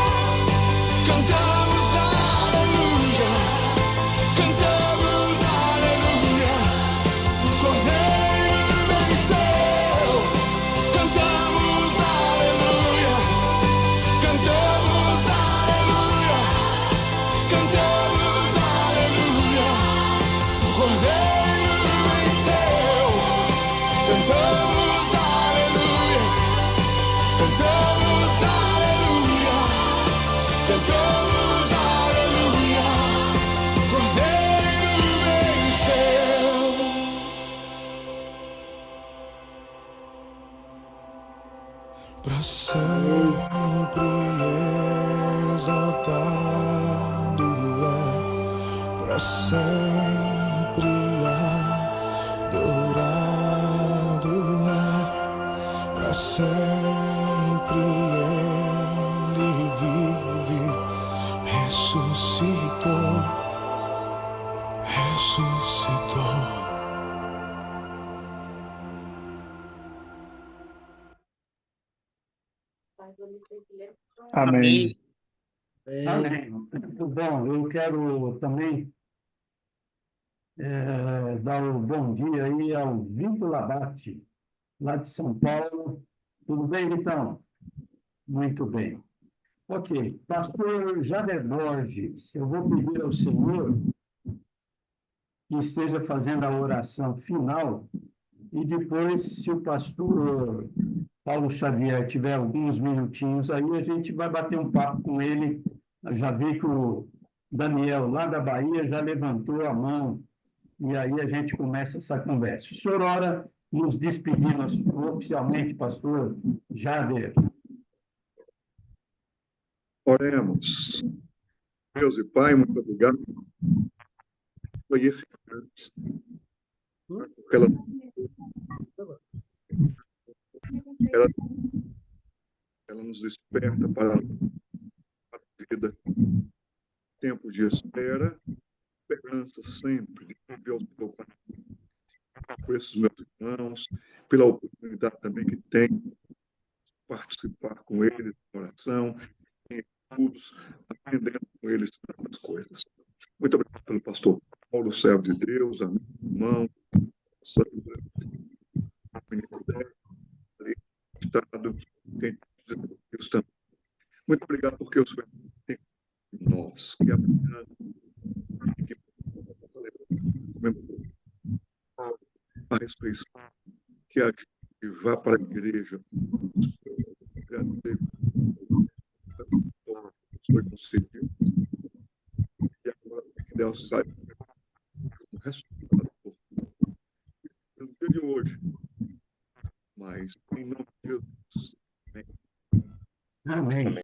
cantamos aleluia, cantamos aleluia. O Cordeiro venceu, cantamos aleluia, cantamos aleluia, cantamos aleluia. O Cordeiro venceu, cantamos aleluia, cantamos aleluia, cantamos aleluia. O Cordeiro venceu. Pra sempre exaltado é, pra sempre adorado é, pra sempre ele vive, ressuscitou, ressuscitou. Amém. Amém. Muito bom. Eu quero também dar o bom dia aí ao Vitor Labate, lá de São Paulo. Tudo bem, Vitão? Muito bem. Ok. Pastor Jader Borges, eu vou pedir ao Senhor que esteja fazendo a oração final e depois, se o pastor Paulo Xavier tiver alguns minutinhos aí, a gente vai bater um papo com ele. Eu já vi que o Daniel, lá da Bahia, já levantou a mão e aí a gente começa essa conversa. O senhor ora nos despedindo oficialmente, pastor Jader. Oremos. Deus e Pai, muito obrigado por esse ela nos desperta para a vida, tempo de espera, esperança sempre de viver ao seu caminho. Por esses meus irmãos, pela oportunidade também que tenho de participar com eles na oração, em estudos, aprendendo com eles tantas coisas. Muito obrigado pelo pastor Paulo, servo de Deus, amigo, irmão, Sandra, Estado, tem Deus também. Muito obrigado porque o Senhor tem nós, que amanhã a ressurreição, que a gente vá para a igreja, foi concedido, e agora que Deus sai o resultado no dia de hoje, mas em nome de Jesus. Amém. Amém.